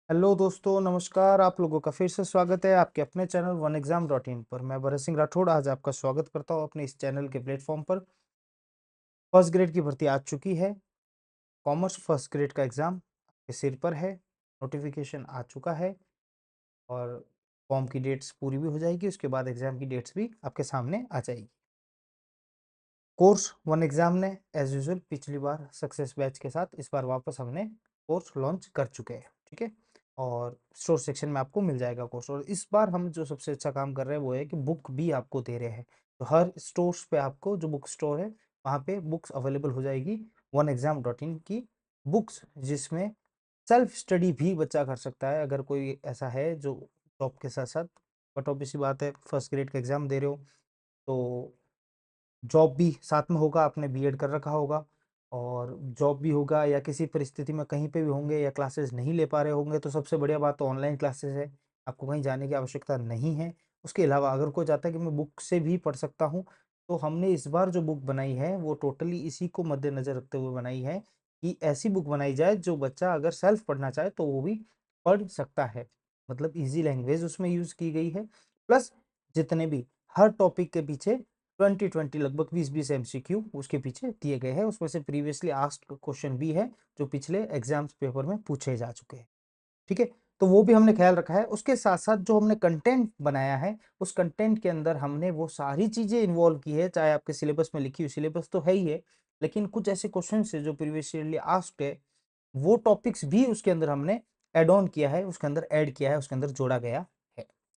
Hello दोस्तों, नमस्कार। आप लोगों का फिर से स्वागत है आपके अपने channel one exam dot in पर। मैं भरत सिंह राठौड़ आज आपका स्वागत करता हूं अपने इस चैनल के प्लेटफॉर्म पर। फर्स्ट ग्रेड की भर्ती आ चुकी है। कॉमर्स फर्स्ट ग्रेड का एग्जाम आपके सिर पर है। नोटिफिकेशन आ चुका है और फॉर्म की डेट्स पूरी भी हो जाएगी। उसके बाद एग्जाम की डेट्स भी आपके सामने आ जाएगी। कोर्स वन एग्जाम ने एज यूजुअल पिछली बार सक्सेस बैच के साथ इस बार वापस हमने कोर्स लॉन्च कर चुके हैं। ठीक है, और स्टोर सेक्शन में आपको मिल जाएगा कोर्स। और इस बार हम जो सबसे अच्छा काम कर रहे हैं वो है कि बुक भी आपको दे रहे हैं। तो हर स्टोर्स पे आपको जो बुक स्टोर है वहाँ पे बुक्स अवेलेबल हो जाएगी वन एग्जाम डॉट इन की बुक्स, जिसमें सेल्फ स्टडी भी बच्चा कर सकता है अगर कोई ऐसा है जो जॉब के साथ साथ। बट ऑब्वियस सी बात है, फर्स्ट ग्रेड का एग्जाम दे रहे हो तो जॉब भी साथ में होगा। आपने बीएड कर रखा होगा और जॉब भी होगा, या किसी परिस्थिति में कहीं पे भी होंगे या क्लासेस नहीं ले पा रहे होंगे तो सबसे बढ़िया बात तो ऑनलाइन क्लासेस है। आपको कहीं जाने की आवश्यकता नहीं है। उसके अलावा अगर कोई चाहता है कि मैं बुक से भी पढ़ सकता हूँ, तो हमने इस बार जो बुक बनाई है वो टोटली इसी को मद्देनजर रखते हुए बनाई है कि ऐसी बुक बनाई जाए जो बच्चा अगर सेल्फ पढ़ना चाहे तो वो भी पढ़ सकता है। मतलब इजी लैंग्वेज उसमें यूज की गई है। प्लस जितने भी हर टॉपिक के पीछे 20-20 लगभग 20-20 एमसीक्यू उसके पीछे दिए गए हैं। उसमें से प्रीवियसली आस्क्ड क्वेश्चन भी है जो पिछले एग्जाम्स पेपर में पूछे जा चुके हैं। ठीक है, तो वो भी हमने ख्याल रखा है। उसके साथ साथ जो हमने कंटेंट बनाया है उस कंटेंट के अंदर हमने वो सारी चीजें इन्वॉल्व की है। चाहे आपके सिलेबस में लिखी हुई सिलेबस तो है ही है, लेकिन कुछ ऐसे क्वेश्चन है जो प्रीवियसली आस्क्ड है, वो टॉपिक्स भी उसके अंदर हमने एड ऑन किया है, उसके अंदर ऐड किया है, उसके अंदर जोड़ा गया है।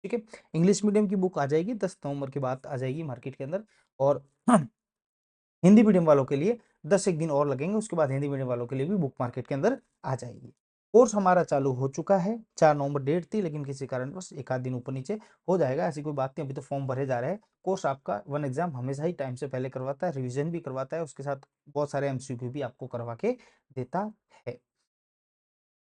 ठीक है, इंग्लिश मीडियम की बुक आ जाएगी 10 नवंबर के बाद आ जाएगी मार्केट के अंदर। और हिंदी मीडियम वालों के लिए 10 एक दिन और लगेंगे। उसके बाद हिंदी मीडियम वालों के लिए भी बुक मार्केट के अंदर आ जाएगी। कोर्स हमारा चालू हो चुका है। 4 नवंबर डेट थी, लेकिन किसी कारण बस एक आध दिन ऊपर नीचे हो जाएगा, ऐसी कोई बात नहीं। अभी तो फॉर्म भरे जा रहे हैं। कोर्स आपका वन एग्जाम हमेशा ही टाइम से पहले करवाता है, रिविजन भी करवाता है, उसके साथ बहुत सारे एमसीक्यू भी आपको करवा के देता है।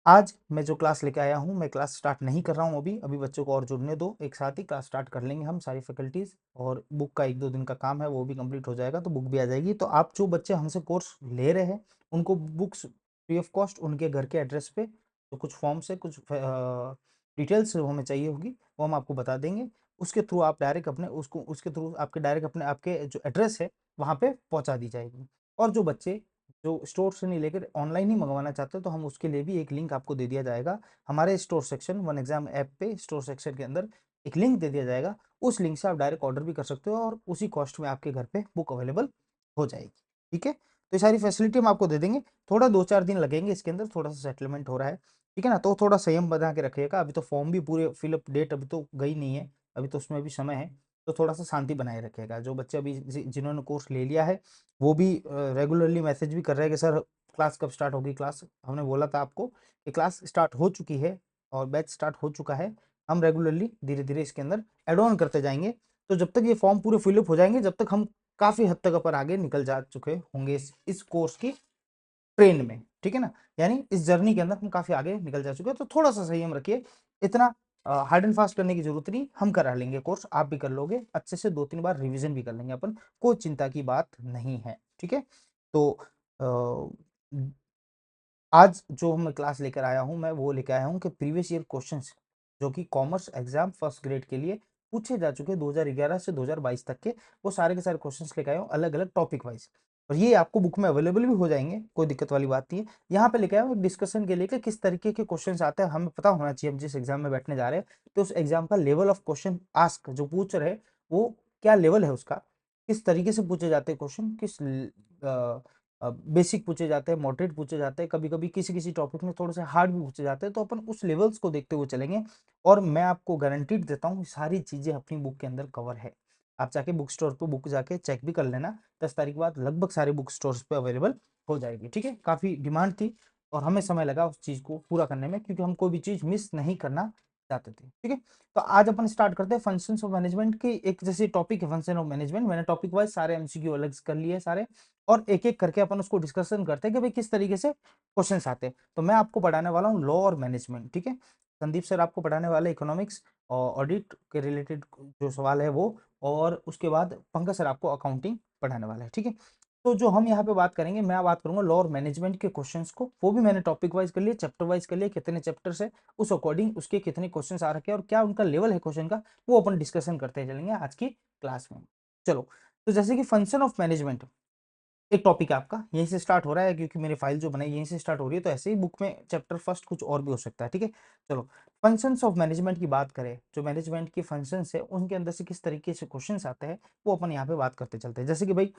आज मैं जो क्लास लेके आया हूँ, मैं क्लास स्टार्ट नहीं कर रहा हूँ अभी। अभी बच्चों को और जुड़ने दो, एक साथ ही क्लास स्टार्ट कर लेंगे हम सारी फैकल्टीज। और बुक का 1-2 दिन का काम है, वो भी कंप्लीट हो जाएगा तो बुक भी आ जाएगी। तो आप जो बच्चे हमसे कोर्स ले रहे हैं उनको बुक्स फ्री ऑफ कॉस्ट उनके घर के एड्रेस पे, तो कुछ फॉर्म्स है, कुछ डिटेल्स हमें चाहिए होगी, वो हम आपको बता देंगे। उसके थ्रू आप डायरेक्ट अपने उसको उसके थ्रू आपके डायरेक्ट अपने आपके जो एड्रेस है वहाँ पे पहुँचा दी जाएगी। और जो बच्चे जो स्टोर से नहीं लेकर ऑनलाइन ही मंगवाना चाहते हो तो हम उसके लिए भी एक लिंक आपको दे दिया जाएगा। हमारे store section one exam app पे स्टोर सेक्शन के अंदर एक लिंक दे दिया जाएगा। उस लिंक से आप डायरेक्ट ऑर्डर भी कर सकते हो और उसी कॉस्ट में आपके घर पे बुक अवेलेबल हो जाएगी। ठीक है, तो ये सारी फैसिलिटी हम आपको दे देंगे। थोड़ा 2-4 दिन लगेंगे इसके अंदर, थोड़ा सा सेटलमेंट हो रहा है। ठीक है ना, तो थोड़ा संयम बना के रखिएगा। अभी तो फॉर्म भी पूरे फिलअप डेट अभी तो गई नहीं है, अभी तो उसमें भी समय है। तो थोड़ा सा शांति बनाए रखिएगा। जो बच्चे अभी जिन्होंने कोर्स ले लिया है वो भी रेगुलरली मैसेज भी कर रहे हैं कि सर क्लास कब स्टार्ट होगी। क्लास हमने बोला था आपको कि क्लास स्टार्ट हो चुकी है और बैच स्टार्ट हो चुका है। हम रेगुलरली धीरे धीरे इसके अंदर एड ऑन करते जाएंगे। तो जब तक ये फॉर्म पूरे फिलअप हो जाएंगे, जब तक हम काफी हद तक अपन आगे निकल जा चुके होंगे इस कोर्स की ट्रेन में। ठीक है ना, यानी इस जर्नी के अंदर हम काफी आगे निकल जा चुके हैं। तो थोड़ा सा संयम रखिए। इतना हार्ड एंड फास्ट करने की जरूरत नहीं, हम करा लेंगे कोर्स, आप भी कर लोगे अच्छे से। 2-3 बार रिवीजन भी कर लेंगे अपन, कोई चिंता की बात नहीं है। ठीक है, तो आज जो मैं क्लास लेकर आया हूं मैं वो लेकर आया हूं कि प्रीवियस ईयर क्वेश्चंस जो कि कॉमर्स एग्जाम फर्स्ट ग्रेड के लिए पूछे जा चुके 2011 से 2022 तक के, वो सारे के सारे क्वेश्चंस लेकर आया हूं अलग अलग टॉपिक वाइज। और ये आपको बुक में अवेलेबल भी हो जाएंगे, कोई दिक्कत वाली बात नहीं है। यहाँ पे लेकर आया हूँ डिस्कशन के लिए कि किस तरीके के क्वेश्चन आते हैं। हमें पता होना चाहिए हम जिस एग्जाम में बैठने जा रहे हैं तो उस एग्जाम का लेवल ऑफ क्वेश्चन आस्क जो पूछ रहे हैं वो क्या लेवल है उसका, किस तरीके से पूछे जाते हैं क्वेश्चन, किस बेसिक पूछे जाते हैं, मॉडरेट पूछे जाते हैं, कभी कभी किसी किसी टॉपिक में थोड़े से हार्ड भी पूछे जाते हैं। तो अपन उस लेवल्स को देखते हुए चलेंगे। और मैं आपको गारंटीड देता हूँ सारी चीजें अपनी बुक के अंदर कवर है। आप जाके बुक स्टोर पे बुक जाके चेक भी कर लेना। 10 तारीख के बाद लगभग सारे बुक स्टोर्स पे अवेलेबल हो जाएगी। ठीक है, काफी डिमांड थी और हमें समय लगा उस चीज को पूरा करने में, क्योंकि हम कोई भी चीज मिस नहीं करना चाहते थे। ठीक है, तो आज अपन स्टार्ट करते हैं फंक्शंस ऑफ मैनेजमेंट की। एक जैसे टॉपिक है फंक्शन ऑफ मैनेजमेंट, मैंने टॉपिक वाइज सारे एमसीक्यू अलग कर लिए सारे, और एक एक करके अपन उसको डिस्कशन करते हैं कि भाई किस तरीके से क्वेश्चंस आते हैं। तो मैं आपको पढ़ाने वाला हूँ लॉ और मैनेजमेंट। ठीक है, संदीप सर आपको पढ़ाने वाले इकोनॉमिक्स और ऑडिट के रिलेटेड जो सवाल है वो, और उसके बाद पंकज सर आपको अकाउंटिंग पढ़ाने वाला है। ठीक है, तो जो हम यहाँ पे बात करेंगे, मैं बात करूंगा लॉ और मैनेजमेंट के क्वेश्चंस को, वो भी मैंने टॉपिक वाइज कर लिए, चैप्टर वाइज कर लिए, कितने चैप्टर्स है उस अकॉर्डिंग उसके कितने क्वेश्चंस आ रखे हैं और क्या उनका लेवल है क्वेश्चन का, वो अपन डिस्कशन करते चलेंगे आज की क्लास में। चलो, तो जैसे कि फंक्शन ऑफ मैनेजमेंट एक टॉपिक है आपका, यहीं से स्टार्ट हो रहा है क्योंकि मेरी फाइल जो बनाई यहीं से स्टार्ट हो रही है, तो ऐसे ही बुक में चैप्टर फर्स्ट कुछ और भी हो सकता है, ठीक है। चलो, फंक्शंस ऑफ मैनेजमेंट की बात करें, जो मैनेजमेंट की फंक्शंस है उनके अंदर से किस तरीके से क्वेश्चंस आते हैं वो अपन यहाँ पे बात करते चलते हैं। जैसे कि भाई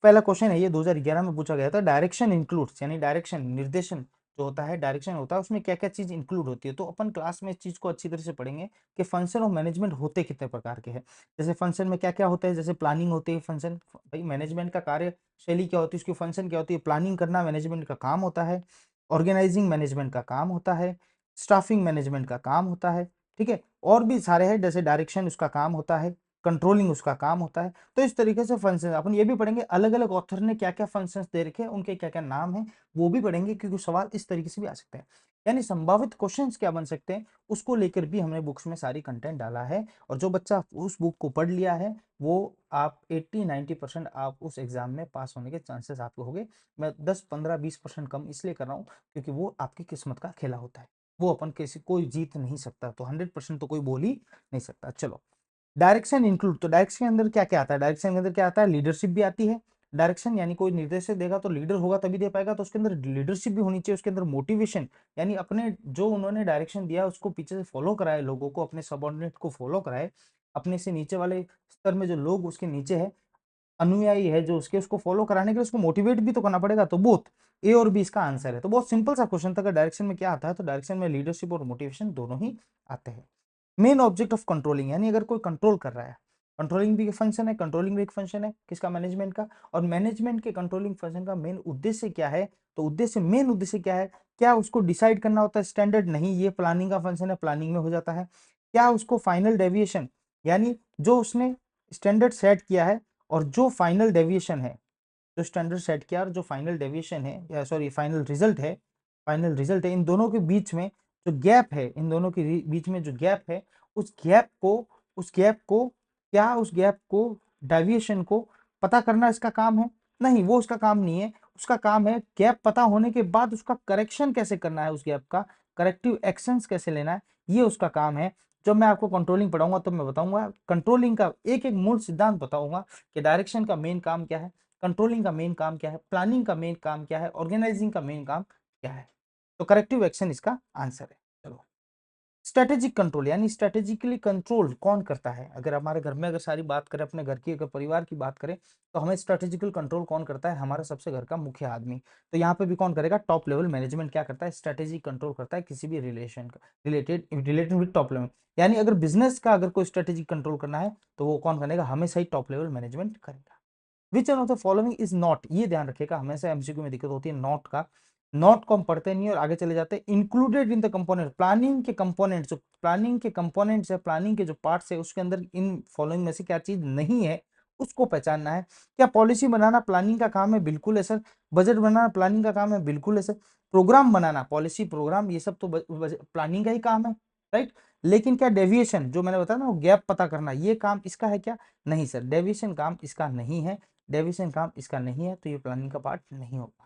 पहला क्वेश्चन है, ये 2011 में पूछा गया था, डायरेक्शन इंक्लूड्स, यानी डायरेक्शन निर्देशन जो होता है, डायरेक्शन होता है, उसमें क्या क्या चीज इंक्लूड होती है। तो अपन क्लास में इस चीज को अच्छी तरह से पढ़ेंगे कि फंक्शन ऑफ मैनेजमेंट होते कितने प्रकार के हैं। जैसे फंक्शन में क्या क्या होता है, जैसे प्लानिंग होती है फंक्शन, भाई मैनेजमेंट का कार्य शैली क्या होती है, उसकी फंक्शन क्या होती है, प्लानिंग करना मैनेजमेंट का काम होता है, ऑर्गेनाइजिंग मैनेजमेंट का काम होता है, स्टाफिंग मैनेजमेंट का काम होता है, ठीक है, और भी सारे हैं, जैसे डायरेक्शन उसका काम होता है, कंट्रोलिंग उसका काम होता है। तो इस तरीके से फंक्शन अपन ये भी पढ़ेंगे, अलग अलग ऑथर ने क्या क्या फंक्शंस दे रखे हैं, उनके क्या क्या नाम है वो भी पढ़ेंगे, क्योंकि सवाल इस तरीके से भी आ सकते हैं, यानी संभावित क्वेश्चंस क्या बन सकते हैं उसको लेकर भी हमने बुक्स में सारी कंटेंट डाला है। और जो बच्चा उस बुक को पढ़ लिया है वो आप 80-90% आप उस एग्जाम में पास होने के चांसेस आपके होंगे। मैं 10-15-20% कम इसलिए कर रहा हूँ क्योंकि वो आपकी किस्मत का खेला होता है, वो अपन किसी कोई जीत नहीं सकता, तो 100% तो कोई बोल ही नहीं सकता। चलो, डायरेक्शन इंक्लूड, तो डायरेक्शन के अंदर क्या क्या आता है, डायरेक्शन के अंदर क्या आता है, लीडरशिप भी आती है। डायरेक्शन यानी कोई निर्देश देगा तो लीडर होगा तभी दे पाएगा, तो उसके अंदर लीडरशिप भी होनी चाहिए, उसके अंदर मोटिवेशन, यानी अपने जो उन्होंने डायरेक्शन दिया उसको पीछे से फॉलो कराए, लोगों को अपने सबऑर्डिनेट को फॉलो कराए, अपने से नीचे वाले स्तर में जो लोग उसके नीचे है, अनुयायी है जो उसके, उसको फॉलो कराने के लिए उसको मोटिवेट भी तो करना पड़ेगा। तो बोथ ए और बी इसका आंसर है। तो बहुत सिंपल सा क्वेश्चन था, डायरेक्शन में क्या आता है, तो डायरेक्शन में लीडरशिप और मोटिवेशन दोनों ही आते हैं। मेन ऑब्जेक्ट ऑफ कंट्रोलिंग, यानी अगर कोई कंट्रोल कर रहा है, कंट्रोलिंग भी एक फंक्शन है, कंट्रोलिंग भी एक फंक्शन है किसका, मैनेजमेंट का। और मैनेजमेंट के कंट्रोलिंग फंक्शन का मेन उद्देश्य क्या है, तो उद्देश्य मेन उद्देश्य क्या है, क्या उसको डिसाइड करना होता है स्टैंडर्ड, नहीं, ये प्लानिंग का फंक्शन है, प्लानिंग में हो जाता है। क्या उसको फाइनल डेविएशन, यानी जो उसने स्टैंडर्ड सेट किया है और जो फाइनल डेविएशन है, जो स्टैंडर्ड सेट किया और जो फाइनल डेविएशन है, या सॉरी फाइनल रिजल्ट है, फाइनल रिजल्ट है, इन दोनों के बीच में जो गैप है, इन दोनों के बीच में जो गैप है, उस गैप को उस गैप को क्या उस गैप को डेविएशन को पता करना इसका काम है, नहीं, वो उसका काम नहीं है। उसका काम है गैप पता होने के बाद उसका करेक्शन कैसे करना है, उस गैप का करेक्टिव एक्शंस कैसे लेना है, ये उसका काम है। जब मैं आपको कंट्रोलिंग पढ़ाऊंगा तो मैं बताऊंगा कंट्रोलिंग का एक एक मूल सिद्धांत बताऊंगा कि डायरेक्शन का मेन काम क्या है, कंट्रोलिंग का मेन काम क्या है, प्लानिंग का मेन काम क्या है, ऑर्गेनाइजिंग का मेन काम क्या है। तो करेक्टिव एक्शन इसका आंसर है। चलो, स्ट्रेटेजिक कंट्रोल, यानी स्ट्रेटेजिकली कंट्रोल कौन करता है, अगर हमारे घर में अगर सारी बात करें, अपने घर की अगर परिवार की बात करें, तो हमें स्ट्रेटेजिकल कंट्रोल कौन करता है, हमारा सबसे घर का मुख्य आदमी। तो यहाँ पे भी कौन करेगा, टॉप लेवल मैनेजमेंट क्या करता है, स्ट्रेटेजिक कंट्रोल करता है किसी भी रिलेशन का, रिलेटेड विद टॉप लेवल, यानी अगर बिजनेस का अगर कोई स्ट्रेटेजिक कंट्रोल करना है तो वो कौन करेगा, हमेशा ही टॉप लेवल मैनेजमेंट करेगा। विच one of the following is not, ये ध्यान रखिएगा, हमेशा एमसीक्यू में दिक्कत होती है नॉट का, नॉट को हम पढ़ते नहीं और आगे चले जाते हैं। Included in the component, planning के कंपोनेंट, जो प्लानिंग के कंपोनेंट्स है, प्लानिंग के जो पार्ट्स है, उसके अंदर इन फॉलोइंग में से क्या चीज नहीं है उसको पहचानना है। क्या पॉलिसी बनाना प्लानिंग का काम है, बिल्कुल है सर। बजट बनाना प्लानिंग का काम है, बिल्कुल है सर। प्रोग्राम बनाना, पॉलिसी प्रोग्राम, ये सब तो प्लानिंग का ही काम है, राइट। लेकिन क्या डेविएशन, जो मैंने बताया ना, वो गैप पता करना, ये काम इसका है क्या, नहीं सर, डेविएशन काम इसका नहीं है, डेविएशन काम इसका नहीं है, तो ये प्लानिंग का पार्ट नहीं होगा।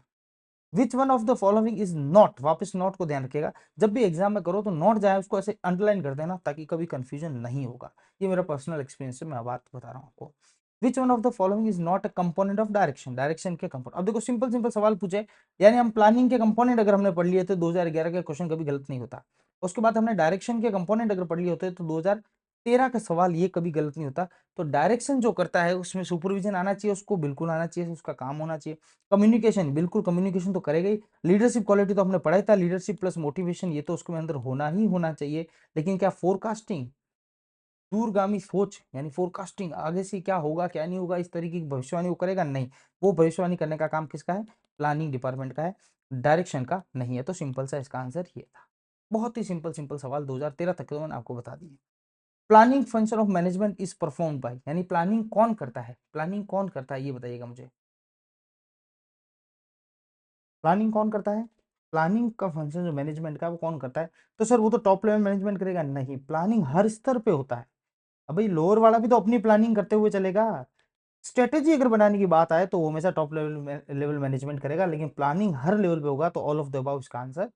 विच one of the following is not, वापस नॉट को ध्यान रखिएगा, जब भी एग्जाम में करो तो नॉट जाए उसको ऐसे अंडरलाइन कर देना ताकि कभी कंफ्यूजन नहीं होगा। ये मेरा पर्सनल एक्सपीरियंस से मैं बात बता रहा हूँ आपको। विच one of the following is not a component of direction, direction के कंपोनेंट। अब देखो सिंपल सिंपल सवाल पूछे, यानी हम प्लानिंग के कंपोनेंट अगर हमने पढ़ लिए तो 2011 के क्वेश्चन कभी गलत नहीं होता। उसके बाद हमने डायरेक्शन के कंपोनेंट अगर पढ़ लिए होते तो 2013 का सवाल ये कभी गलत नहीं होता। तो डायरेक्शन जो करता है उसमें सुपरविजन आना चाहिए, उसको बिल्कुल आना चाहिए, उसका काम होना चाहिए। कम्युनिकेशन, बिल्कुल कम्युनिकेशन तो करेगा ही। लीडरशिप क्वालिटी तो हमने पढ़ा ही था, लीडरशिप प्लस मोटिवेशन, ये तो उसके अंदर होना ही होना चाहिए। लेकिन क्या फोरकास्टिंग, दूरगामी सोच, यानी फोरकास्टिंग, आगे से क्या होगा क्या नहीं होगा, इस तरीके की भविष्यवाणी वो करेगा नहीं। वो भविष्यवाणी करने का काम किसका है, प्लानिंग डिपार्टमेंट का है, डायरेक्शन का नहीं है। तो सिंपल सा इसका आंसर ये था। बहुत ही सिंपल सिंपल सवाल 2013 तक के तो मैंने आपको बता दिए। Planning function of management is perform by, यानी प्लानिंग कौन करता है, प्लानिंग कौन करता है ये बताइएगा मुझे, प्लानिंग कौन करता है, प्लानिंग का फंक्शन जो मैनेजमेंट का वो कौन करता है। तो सर वो तो टॉप लेवल मैनेजमेंट करेगा, नहीं, प्लानिंग हर स्तर पे होता है। अब भाई लोअर वाला भी तो अपनी प्लानिंग करते हुए चलेगा, स्ट्रेटेजी अगर बनाने की बात आए तो वो हमेशा टॉप लेवल मैनेजमेंट करेगा, लेकिन प्लानिंग हर लेवल पे होगा, तो ऑल ऑफ द अबव इसका आंसर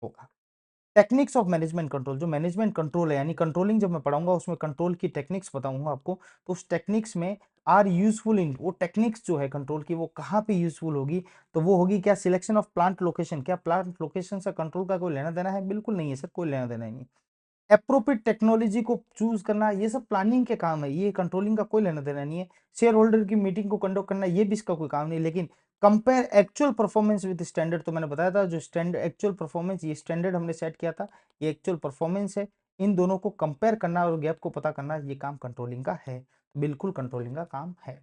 होगा। टेक्निक्स ऑफ मैनेजमेंट कंट्रोल, जो मैनेजमेंट कंट्रोल है यानी कंट्रोलिंग जब मैं पढ़ाऊंगा उसमें कंट्रोल की टेक्निक्स बताऊंगा आपको, तो उस टेक्निक्स में आर यूजफुल इन, वो टेक्निक्स जो है कंट्रोल की वो कहाँ पे यूजफुल होगी, तो वो होगी क्या, सिलेक्शन ऑफ प्लांट लोकेशन। क्या प्लांट लोकेशन से कंट्रोल का कोई लेना देना है? बिल्कुल नहीं है सर, कोई लेना देना ही नहीं। एप्रोप्रिएट टेक्नोलॉजी को चूज करना, ये सब प्लानिंग के काम है, ये कंट्रोलिंग का कोई लेना देना नहीं है। शेयर होल्डर की मीटिंग को कंडक्ट करना, ये भी इसका कोई काम नहीं। लेकिन compare actual performance with standard, तो मैंने बताया था जो स्टैंडर्ड एक्चुअल परफॉर्मेंस, ये स्टैंडर्ड हमने सेट किया था, ये एक्चुअल परफॉर्मेंस है, इन दोनों को कंपेयर करना और गैप को पता करना, ये काम कंट्रोलिंग का है, बिल्कुल कंट्रोलिंग का काम है।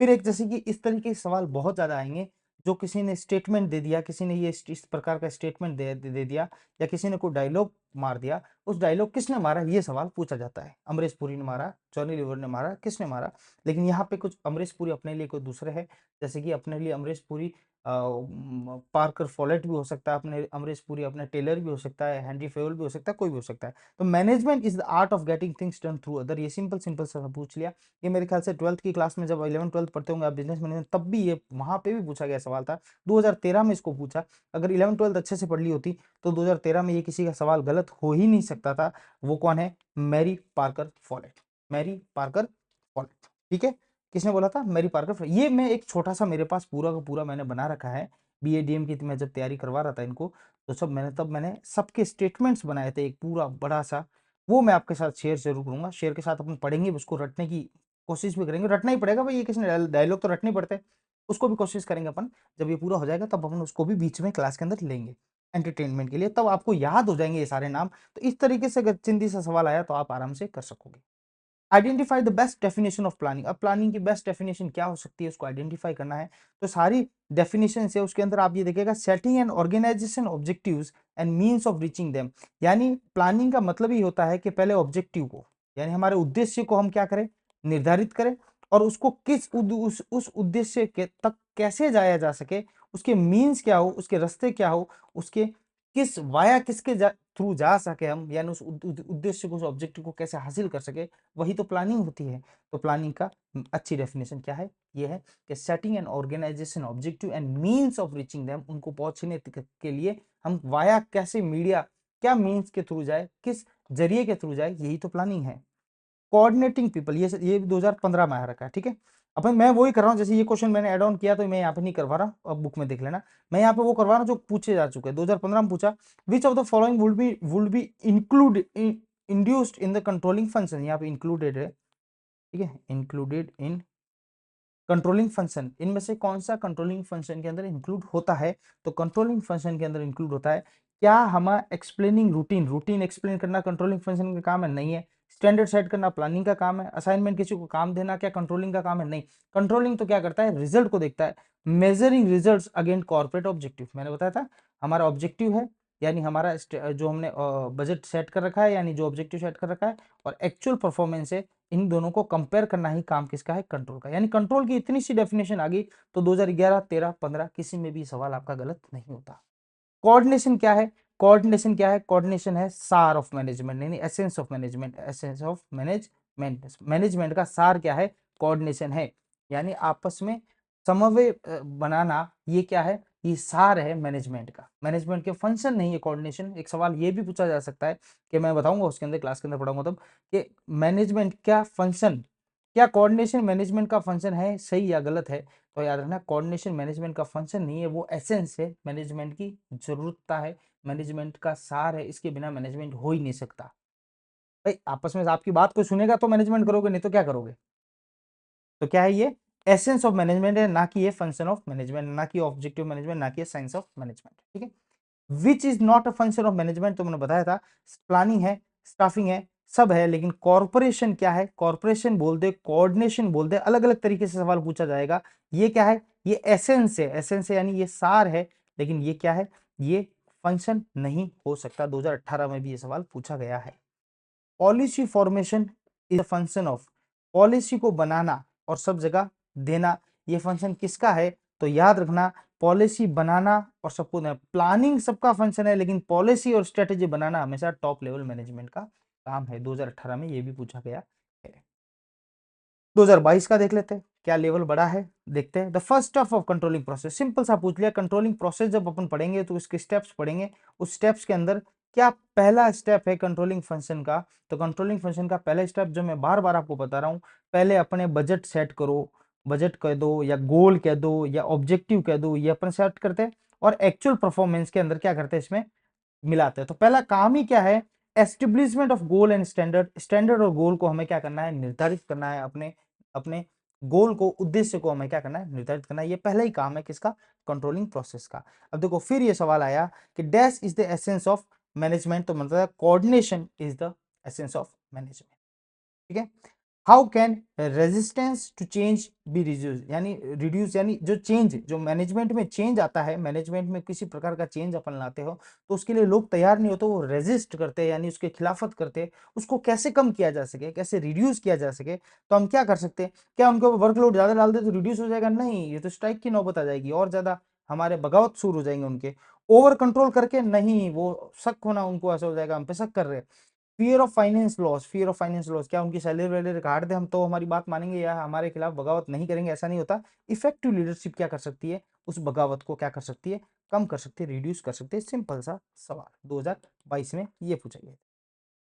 फिर एक जैसे कि इस तरीके के सवाल बहुत ज्यादा आएंगे, जो किसी ने स्टेटमेंट दे दिया, किसी ने ये इस प्रकार का स्टेटमेंट दे दिया, या किसी ने कोई डायलॉग मार दिया, उस डायलॉग किसने मारा, ये सवाल पूछा जाता है। अमरीश पुरी ने मारा, जॉनी लीवर ने मारा, किसने मारा? लेकिन यहाँ पे कुछ अमरीश पुरी अपने लिए कोई दूसरे है, जैसे कि अपने लिए अमरीश पुरी पार्कर फॉलेट भी हो सकता है, अपने अमरीश पुरी अपने टेलर भी हो सकता है, हेनरी फेवल भी हो सकता है, कोई भी हो सकता है। तो management is the art of getting things done through other, ये सिंपल सिंपल सा पूछ लिया। ये मेरे ख्याल से 12th की क्लास में, जब 11 12 पढ़ते होंगे आप बिजनेस मैनेजमेंट, तब भी ये वहां पे भी पूछा गया सवाल था, 2013 में इसको पूछा। अगर 11 12 अच्छे से पढ़ ली होती तो 2013 में ये किसी का सवाल गलत हो ही नहीं सकता था। वो कौन है? Mary Parker Follett, Mary Parker Follett, ठीक है। किसने बोला था? Mary Parker Follett. ये मैं एक छोटा सा, मेरे पास पूरा का पूरा मैंने बना रखा है, BA DM की मैं जब तैयारी करवा रहा था इनको, तो तब मैंने सबके स्टेटमेंट्स बनाए थे एक पूरा बड़ा सा, वो मैं आपके साथ शेयर जरूर करूंगा। शेयर के साथ अपन पढ़ेंगे, उसको रटने की कोशिश भी करेंगे, रटना ही पड़ेगा भाई, ये किसने डायलॉग तो रटने पड़ते हैं, उसको भी कोशिश करेंगे अपन। जब ये पूरा हो जाएगा तब अपन उसको भी बीच में क्लास के अंदर लेंगे एंटरटेनमेंट के लिए, तब आपको याद हो जाएंगे ये सारे नाम। तो इस तरीके से अगर चिंदी सा सवाल आया तो आप आराम से कर सकोगे। Identify the best definition of planning, अब प्लानिंग की बेस्ट डेफिनेशन क्या हो सकती है, उसको आइडेंटिफाई करना है। तो सारी डेफिनेशन है उसके अंदर आप ये देखिएगा, setting and organisation objectives and means of reaching them, यानी प्लानिंग का मतलब ही होता है कि पहले ऑब्जेक्टिव को, यानी हमारे उद्देश्य को हम क्या करें, निर्धारित करें, और उसको उस उद्देश्य के तक कैसे जाया जा सके, उसके मीन्स क्या हो, उसके रास्ते क्या हो, उसके किस वाया किसके थ्रू जा सके हम, यानी उस उद्देश्य को, उस ऑब्जेक्टिव को कैसे हासिल कर सके, वही तो प्लानिंग होती है। तो प्लानिंग का अच्छी डेफिनेशन क्या है? ये है कि setting and organisation objective and means of reaching them, उनको पहुंचने के लिए हम वाया कैसे, मीडिया क्या मीन्स के थ्रू जाए, किस जरिए के थ्रू जाए, यही तो प्लानिंग है। कोऑर्डिनेटिंग पीपल, ये 2015 में आ रखा है, ठीक है। अपन मैं वही कर रहा हूँ, जैसे ये क्वेश्चन मैंने ऐड ऑन किया तो मैं यहाँ पे नहीं करवा रहा, अब बुक में देख लेना। मैं यहाँ पे वो करवा रहा हूँ जो पूछे जा चुके हैं। 2015 में पूछा, विच of the following would be include induced in the controlling function, यहाँ पे इंक्लूडेड है, ठीक है, इंक्लूडेड इन कंट्रोलिंग फंक्शन, इनमें से कौन सा कंट्रोलिंग फंक्शन के अंदर इंक्लूड होता है? तो कंट्रोलिंग फंक्शन के अंदर इंक्लूड होता है क्या, हमारा एक्सप्लेनिंग रूटीन, रूटीन एक्सप्लेन करना कंट्रोलिंग फंक्शन का काम है? नहीं है। स्टैंडर्ड सेट करना प्लानिंग का काम है। असाइनमेंट किसी को काम देना क्या कंट्रोलिंग का काम है? नहीं। कंट्रोलिंग तो क्या करता है, रिजल्ट को देखता है, measuring results against corporate objective, मैंने बताया था हमारा ऑब्जेक्टिव है, यानी हमारा जो हमने बजट सेट कर रखा है, यानी जो ऑब्जेक्टिव सेट कर रखा है, और एक्चुअल परफॉर्मेंस है, इन दोनों को कंपेयर करना ही काम किसका है, कंट्रोल का। यानी कंट्रोल की इतनी सी डेफिनेशन आ गई तो 2011 13 15 किसी में भी सवाल आपका गलत नहीं होता। कोऑर्डिनेशन क्या है? कोऑर्डिनेशन क्या है? कोऑर्डिनेशन है सार ऑफ मैनेजमेंट, यानी essence of management, essence of management, management का सार क्या है? कोऑर्डिनेशन है, यानी आपस में समन्वय बनाना, ये क्या है, ये सार है मैनेजमेंट का। मैनेजमेंट के फंक्शन नहीं है कोऑर्डिनेशन। एक सवाल ये भी पूछा जा सकता है कि मैं बताऊंगा उसके अंदर, क्लास के अंदर पढ़ाऊंगा तब, कि मैनेजमेंट क्या फंक्शन, क्या कोऑर्डिनेशन मैनेजमेंट का फंक्शन है, सही या गलत है? तो याद रखना, कोऑर्डिनेशन मैनेजमेंट का फंक्शन नहीं है, वो एसेंस है, मैनेजमेंट की जरूरत है, मैनेजमेंट का सार है, इसके बिना मैनेजमेंट हो ही नहीं सकता। भाई आपस में आपकी बात को सुनेगा तो मैनेजमेंट करोगे, नहीं तो क्या करोगे? तो क्या है ये? एसेंस ऑफ मैनेजमेंट है, ना कि ये फंक्शन ऑफ मैनेजमेंट, ना कि ऑब्जेक्टिव मैनेजमेंट, ना कि साइंस ऑफ मैनेजमेंट, ठीक है। Which is not a function of management, तो मैंने बताया था, प्लानिंग है, स्टाफिंग है, सब है, लेकिन कॉर्पोरेशन क्या है? कॉर्पोरेशन बोल दे, कोऑर्डिनेशन बोल दे, अलग अलग तरीके से सवाल पूछा जाएगा। ये क्या है? ये एसेंस है, एसेंस है यानी ये सार है, लेकिन ये क्या है? ये फंक्शन नहीं हो सकता। 2018 में भी ये सवाल पूछा गया है। Policy formation is a function of, policy को बनाना और सब जगह देना, ये फंक्शन किसका है? तो याद रखना, पॉलिसी बनाना और सबको देना, प्लानिंग सबका फंक्शन है, लेकिन पॉलिसी और स्ट्रेटेजी बनाना हमेशा टॉप लेवल मैनेजमेंट का काम है। 2018 में ये भी पूछा गया है। 2022 का देख लेते हैं। क्या लेवल बढ़ा है देखते हैं। The first step of controlling process, simple सा पूछ लिया। कंट्रोलिंग प्रोसेस जब अपन पढ़ेंगे तो उसके स्टेप्स पढ़ेंगे, उस स्टेप्स के अंदर क्या पहला स्टेप है कंट्रोलिंग फंक्शन का। तो कंट्रोलिंग फंक्शन का पहला स्टेप जो मैं बार बार आपको बता रहा हूं, पहले अपने बजट सेट करो, बजट कह दो या गोल कह दो या ऑब्जेक्टिव कह दो, ये अपन सेट करते हैं और एक्चुअल परफॉर्मेंस के अंदर क्या करते हैं, इसमें मिलाते हैं। तो पहला काम ही क्या है, establishment of goal and standard. Standard और गोल को हमें क्या करना है, निर्धारित करना है। अपने अपने गोल को, उद्देश्य को हमें क्या करना है, निर्धारित करना है। ये पहला ही काम है किसका, कंट्रोलिंग प्रोसेस का। अब देखो फिर ये सवाल आया कि dash is the essence of management, तो मतलब coordination is the essence of management. ठीक है। How can resistance to change be reduce, यानी रिड्यूस यानी जो चेंज, जो मैनेजमेंट में चेंज आता है, मैनेजमेंट में किसी प्रकार का चेंज अपन लाते हो तो उसके लिए लोग तैयार नहीं होते, वो रेजिस्ट करते हैं यानी उसके खिलाफत करते हैं। उसको कैसे कम किया जा सके, कैसे रिड्यूस किया जा सके, तो हम क्या कर सकते हैं। क्या उनको वर्कलोड ज्यादा डाल दे तो रिड्यूस हो जाएगा, नहीं, ये तो स्ट्राइक की नौबत आ जाएगी और ज्यादा हमारे बगावत शुरू हो जाएंगे उनके। ओवर कंट्रोल करके नहीं, वो शक होना उनको ऐसा हो जाएगा हम पे शक कर रहे हैं। Fear of finance loss, fear of finance loss, क्या उनकी सैलरी वैलरी काट दे हम तो हमारी बात मानेंगे या हमारे खिलाफ बगावत नहीं करेंगे, ऐसा नहीं होता। इफेक्टिव लीडरशिप क्या कर सकती है, उस बगावत को क्या कर सकती है, कम कर सकती है, रिड्यूस कर सकती है। सिंपल सा सवाल 2022 में ये पूछा गया।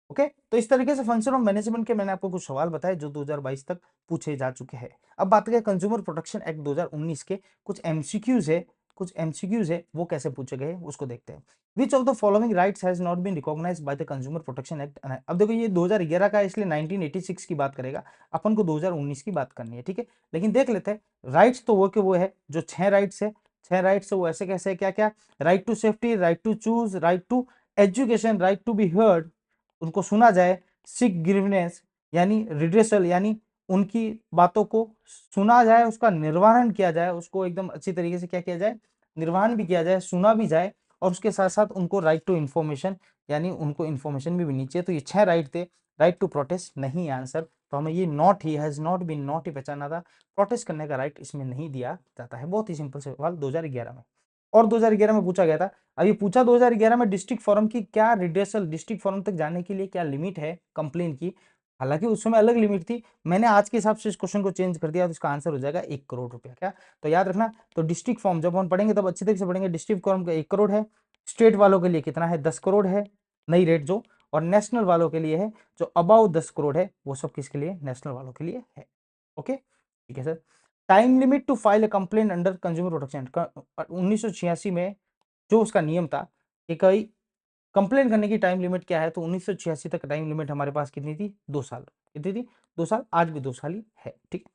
ओके, तो इस तरीके से फंक्शन ऑफ मैनेजमेंट के मैंने आपको कुछ सवाल बताए जो 2022 तक पूछे जा चुके हैं। अब बात करें कंज्यूमर प्रोटेक्शन एक्ट 2019 के कुछ एमसीक्यूज है, कुछ एमसीक्यूज है वो कैसे पूछे गए उसको देखते हैं। Which of the following rights has not been recognised by the consumer protection act. अब देखो ये 2011 का है इसलिए 1986 की बात करेगा, अपन को 2019 की बात करनी है, ठीक है। लेकिन देख लेते हैं राइट्स तो वो के वो है, जो 6 राइट्स है, 6 राइट्स वो ऐसे कैसे है, क्या क्या, right to safety, right to choose, right to education, right to be heard, उनको सुना जाए, सिक ग्रीवनेस यानी रिड्रेसल यानी उनकी बातों को सुना जाए, उसका निर्वहन किया जाए, उसको एकदम अच्छी तरीके से क्या किया जाए, निर्वहन भी किया जाए, सुना भी जाए, और उसके साथ साथ उनको राइट टू इन्फॉर्मेशन यानी उनको इन्फॉर्मेशन भी मिलनी चाहिए। तो ये 6 राइट थे। राइट टू प्रोटेस्ट नहीं आंसर, तो हमें ये नॉट ही, हैज नॉट बीन, नॉट ही पहचाना था। प्रोटेस्ट करने का राइट इसमें नहीं दिया जाता है। बहुत ही सिंपल सवाल 2011 में, और 2011 में पूछा गया था। अब ये पूछा 2011 में डिस्ट्रिक्ट फोरम की क्या रिड्रेसल, डिस्ट्रिक्ट फोरम तक जाने के लिए क्या लिमिट है कंप्लेन की। हालांकि उस समय अलग लिमिट थी, मैंने आज के हिसाब से इस क्वेश्चन को चेंज कर दिया, तो इसका आंसर हो जाएगा 1 करोड़ रुपया। क्या, तो याद रखना। तो डिस्ट्रिक्ट फॉर्म जब हम पढ़ेंगे तब अच्छी तरीके से पढ़ेंगे। डिस्ट्रिक्ट फॉर्म का 1 करोड़ है, स्टेट वालों के लिए कितना है, 10 करोड़ है, नई रेट जो, और नेशनल वालों के लिए है जो अबाउ 10 करोड़ है, वो सब किसके लिए, नेशनल वालों के लिए है। ओके, ठीक है sir. Time limit to file a complaint under consumer protection, 1986 में जो उसका नियम था कि कई कंप्लेन करने की टाइम लिमिट क्या है, तो 1986 तक टाइम लिमिट हमारे पास कितनी थी, 2 साल। कितनी थी, 2 साल, आज भी 2 साल ही है, ठीक।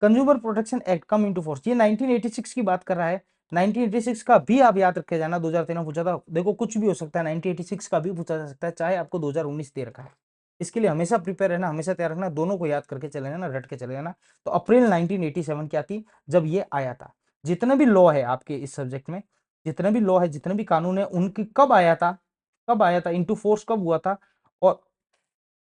Consumer protection act come into force, ये 1986 की बात कर रहा है। 1986 का भी आप याद रखे जाना, 2013 में पूछा था, देखो कुछ भी हो सकता है, 1986 का भी पूछा जा सकता है, चाहे आपको 2019 दे रखा है। इसके लिए हमेशा प्रिपेयर रहना, हमेशा तैयार रखना, दोनों को याद करके चले जाना, रट के चले जाना। तो अप्रैल 1987 क्या थी, जब ये आया था। जितने भी लॉ है आपके इस सब्जेक्ट में, जितने भी लॉ है, जितने भी कानून है, उनकी कब आया था, कब आया था, इंटू फोर्स कब हुआ था, और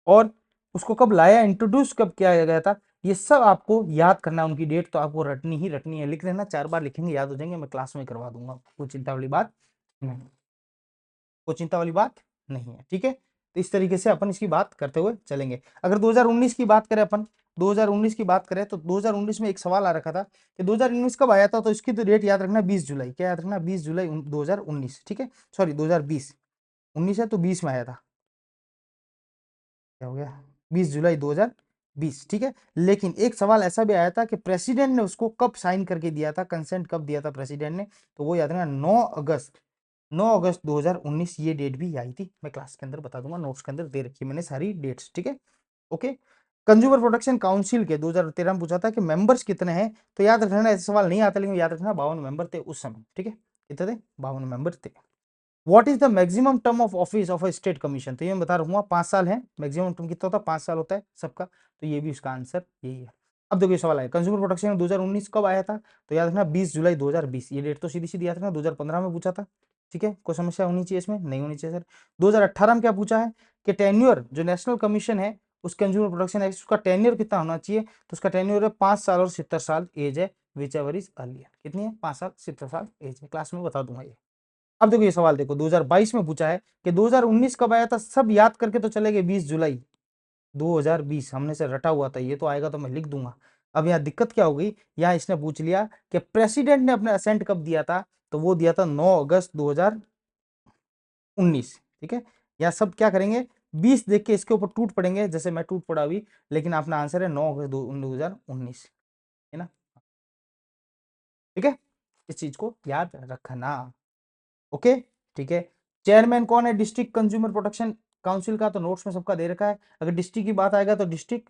और उसको कब लाया, इंट्रोड्यूस कब किया गया था, ये सब आपको याद करना है। उनकी डेट तो आपको रटनी ही रटनी है, लिख लेना, 4 बार लिखेंगे याद हो जाएंगे, मैं क्लास में करवा दूंगा, कोई चिंता वाली बात नहीं, कोई चिंता वाली बात नहीं है, ठीक है। तो इस तरीके से अपन इसकी बात करते हुए चलेंगे। अगर 2019 की बात करें अपन, 2019 की बात करें तो 2019 में एक सवाल आ रखा था कि 2019 कब आया था, तो इसकी तो डेट याद रखना 20 जुलाई, क्या याद रखना, 20 जुलाई 2019, ठीक है, सॉरी 2020, 19 है तो 20 में आया था, क्या हो गया, 20 जुलाई 2020, ठीक है। लेकिन एक सवाल ऐसा भी आया था कि प्रेसिडेंट ने उसको कब साइन करके दिया था, कंसेंट कब दिया था प्रेसिडेंट ने, तो वो याद रखना 9 अगस्त 2019, ये डेट भी आई थी, मैं क्लास के अंदर बता दूंगा, नोट्स के अंदर दे रखी है मैंने सारी डेट्स, ठीक है। ओके, कंज्यूमर प्रोटेक्शन काउंसिल के 2013 में पूछा था कि मेंबर्स कितने हैं, तो याद रखना, ऐसे सवाल नहीं आता, लेकिन याद रखना 52 मेंबर थे उस समय, ठीक है, कितने थे, 52 मेंबर थे। What is the maximum term of office of a state commission, तो ये मैं बता रहा हूँ 5 साल है, मैक्सिमम टर्म कितना होता है, 5 साल होता है सबका, तो ये भी उसका आंसर यही है। अब देखो ये सवाल है, कंज्यूमर प्रोटेक्शन 2019 कब आया था, तो याद रखना 20 जुलाई 2020, ये डेट तो सीधी सीधी याद रखना, 2015 में पूछा था, ठीक है, कोई समस्या होनी चाहिए इसमें, नहीं होनी चाहिए सर। 2018 में क्या पूछा है कि टेन्योर जो नेशनल कमीशन है उस कंज्यूमर प्रोटेक्शन एक्ट, उसका टेन्योर कितना होना चाहिए, तो उसका टेन्योर है 5 साल और 70 साल एज है, विच एवर इज अर्लियर, कितनी है, 5 साल 70 साल एज है, क्लास में बता दूंगा ये। अब देखो ये सवाल देखो 2022 में पूछा है कि 2019 कब आया था, सब याद करके तो चले गए, 20 जुलाई 2020 हमने से रटा हुआ था, ये तो आएगा तो मैं लिख दूंगा, अब यहाँ दिक्कत क्या हो गई, यहाँ इसने पूछ लिया कि प्रेसिडेंट ने अपना असेंट कब दिया था, तो वो दिया था 9 अगस्त 2019। ठीक है, या सब क्या करेंगे, 20 देख के इसके ऊपर टूट पड़ेंगे, जैसे मैं टूट पड़ा अभी, लेकिन अपना आंसर है 9 अगस्त 2019, है ना। ठीक है, इस चीज को याद रखना। ओके, ठीक है। चेयरमैन कौन है डिस्ट्रिक्ट कंज्यूमर प्रोटेक्शन काउंसिल का, तो नोट्स में सबका दे रखा है। अगर डिस्ट्रिक्ट की बात आएगा तो डिस्ट्रिक्ट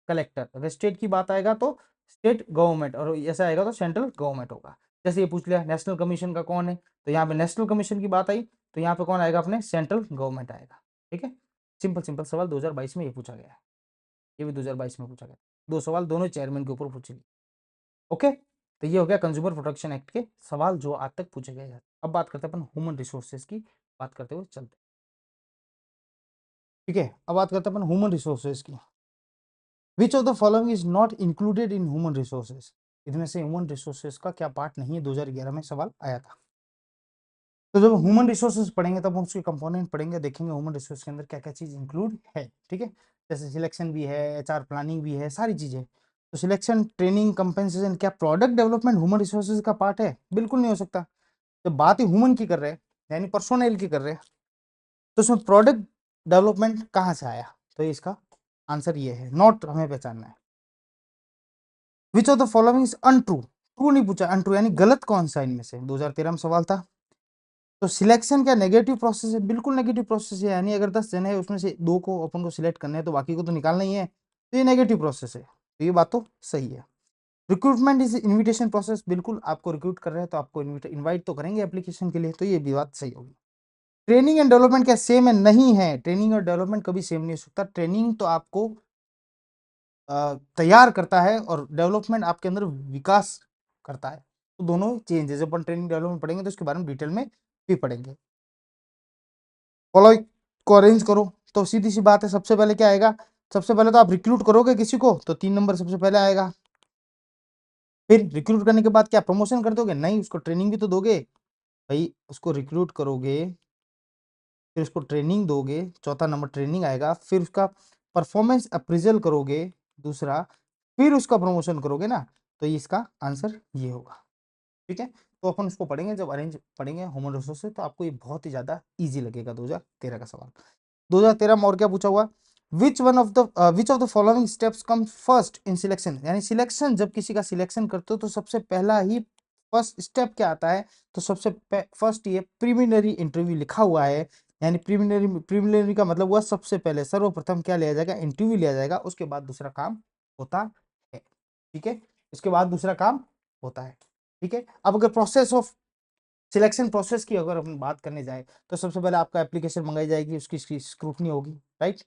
कलेक्टर, अगर स्टेट की बात आएगा तो स्टेट गवर्नमेंट, और ऐसा आएगा तो सेंट्रल गवर्नमेंट होगा। जैसे ये पूछ लिया नेशनल कमीशन का कौन है, तो यहाँ पे नेशनल कमीशन की बात आई, तो यहाँ पे कौन आएगा, अपने सेंट्रल गवर्नमेंट आएगा। ठीक है, सिंपल सिंपल सवाल 2022 में ये पूछा गया है, ये भी 2022 में पूछा गया। दो सवाल दोनों चेयरमैन के ऊपर पूछे गए। ओके, तो ये हो गया कंज्यूमर प्रोटेक्शन एक्ट के सवाल जो आज तक पूछे गए हैं। अब बात करते हैं अपन ह्यूमन रिसोर्सेज की, बात करते हुए चलते हैं। ठीक है, अब बात करते हैं अपन ह्यूमन रिसोर्सेज की। विच of the following is not included in human resources, इनमें से ह्यूमन रिसोर्सेज का क्या पार्ट नहीं है, 2011 में सवाल आया था। तो जब ह्यूमन रिसोर्सेज पढ़ेंगे तब हम उसके कंपोनेंट पढ़ेंगे, देखेंगे ह्यूमन रिसोर्स के अंदर क्या क्या चीज इंक्लूड है। ठीक है, जैसे सिलेक्शन भी है, एचआर प्लानिंग भी है, सारी चीजें। तो सिलेक्शन, ट्रेनिंग, कंपेंसेशन, क्या प्रोडक्ट डेवलपमेंट ह्यूमन रिसोर्सेज का पार्ट है? बिल्कुल नहीं हो सकता। जब बात ही ह्यूमन की कर रहे हैं, यानी पर्सोनेल की कर रहे हैं, तो उसमें प्रोडक्ट डेवलपमेंट कहाँ से आया? तो इसका आंसर ये है, नॉट हमें पहचानना है। Which of the following is untrue, true नहीं पूछा, अनट्रू यानी गलत कौन सा इनमें से, 2013 में सवाल था। तो सिलेक्शन क्या नेगेटिव प्रोसेस है? बिल्कुल नेगेटिव प्रोसेस है, यानी अगर 10 जने हैं उसमें से 2 को अपन को सिलेक्ट करना है तो बाकी को तो निकालना ही है, तो ये नेगेटिव प्रोसेस है, तो ये बात तो सही है। रिक्रूटमेंट इज इन्विटेशन प्रोसेस, बिल्कुल आपको रिक्रूट कर रहे हैं तो आपको इन्वाइट तो करेंगे एप्लीकेशन के लिए, तो ये भी बात सही होगी। ट्रेनिंग एंड डेवलपमेंट क्या सेम है? नहीं है, ट्रेनिंग और डेवलपमेंट कभी सेम नहीं हो सकता। ट्रेनिंग तो आपको तैयार करता है और डेवलपमेंट आपके अंदर विकास करता है, तो दोनों चेंज है। जब अपन ट्रेनिंग डेवलपमेंट पढ़ेंगे तो इसके बारे में डिटेल में भी पढ़ेंगे। फॉलो को अरेंज करो, तो सीधी सी बात है, सबसे पहले क्या आएगा, सबसे पहले तो आप रिक्रूट करोगे किसी को, तो 3 नंबर सबसे पहले आएगा। फिर रिक्रूट करने के बाद क्या प्रमोशन कर दोगे? नहीं, उसको ट्रेनिंग भी तो दोगे भाई, उसको रिक्रूट करोगे, फिर उसको ट्रेनिंग दोगे, चौथा नंबर ट्रेनिंग आएगा। फिर उसका परफॉर्मेंस अप्रेजल करोगे, दूसरा, फिर उसका प्रमोशन करोगे ना, तो इसका आंसर ये होगा। ठीक है, तो अपन उसको पढ़ेंगे, जब अरेंज पढ़ेंगे ह्यूमन रिसोर्स से, तो आपको ये बहुत ही ज्यादा इजी लगेगा। 2013 का सवाल। 2013 में और क्या पूछा हुआ, विच of the following steps come first in selection, यानी सिलेक्शन, जब किसी का सिलेक्शन करते हो तो सबसे पहला ही फर्स्ट स्टेप क्या आता है, तो सबसे फर्स्ट ये प्रिलिमिनरी इंटरव्यू लिखा हुआ है, यानी प्रिलिमिनरी का मतलब हुआ सबसे पहले, सर्वप्रथम क्या लिया जाएगा, इंटरव्यू लिया जाएगा, उसके बाद दूसरा काम होता है। ठीक है, उसके बाद दूसरा काम होता है। ठीक है, अब अगर प्रोसेस ऑफ सिलेक्शन प्रोसेस की अगर हम बात करने जाए, तो सबसे पहले आपका एप्लीकेशन मंगाई जाएगी, उसकी स्क्रूटनी होगी, राइट।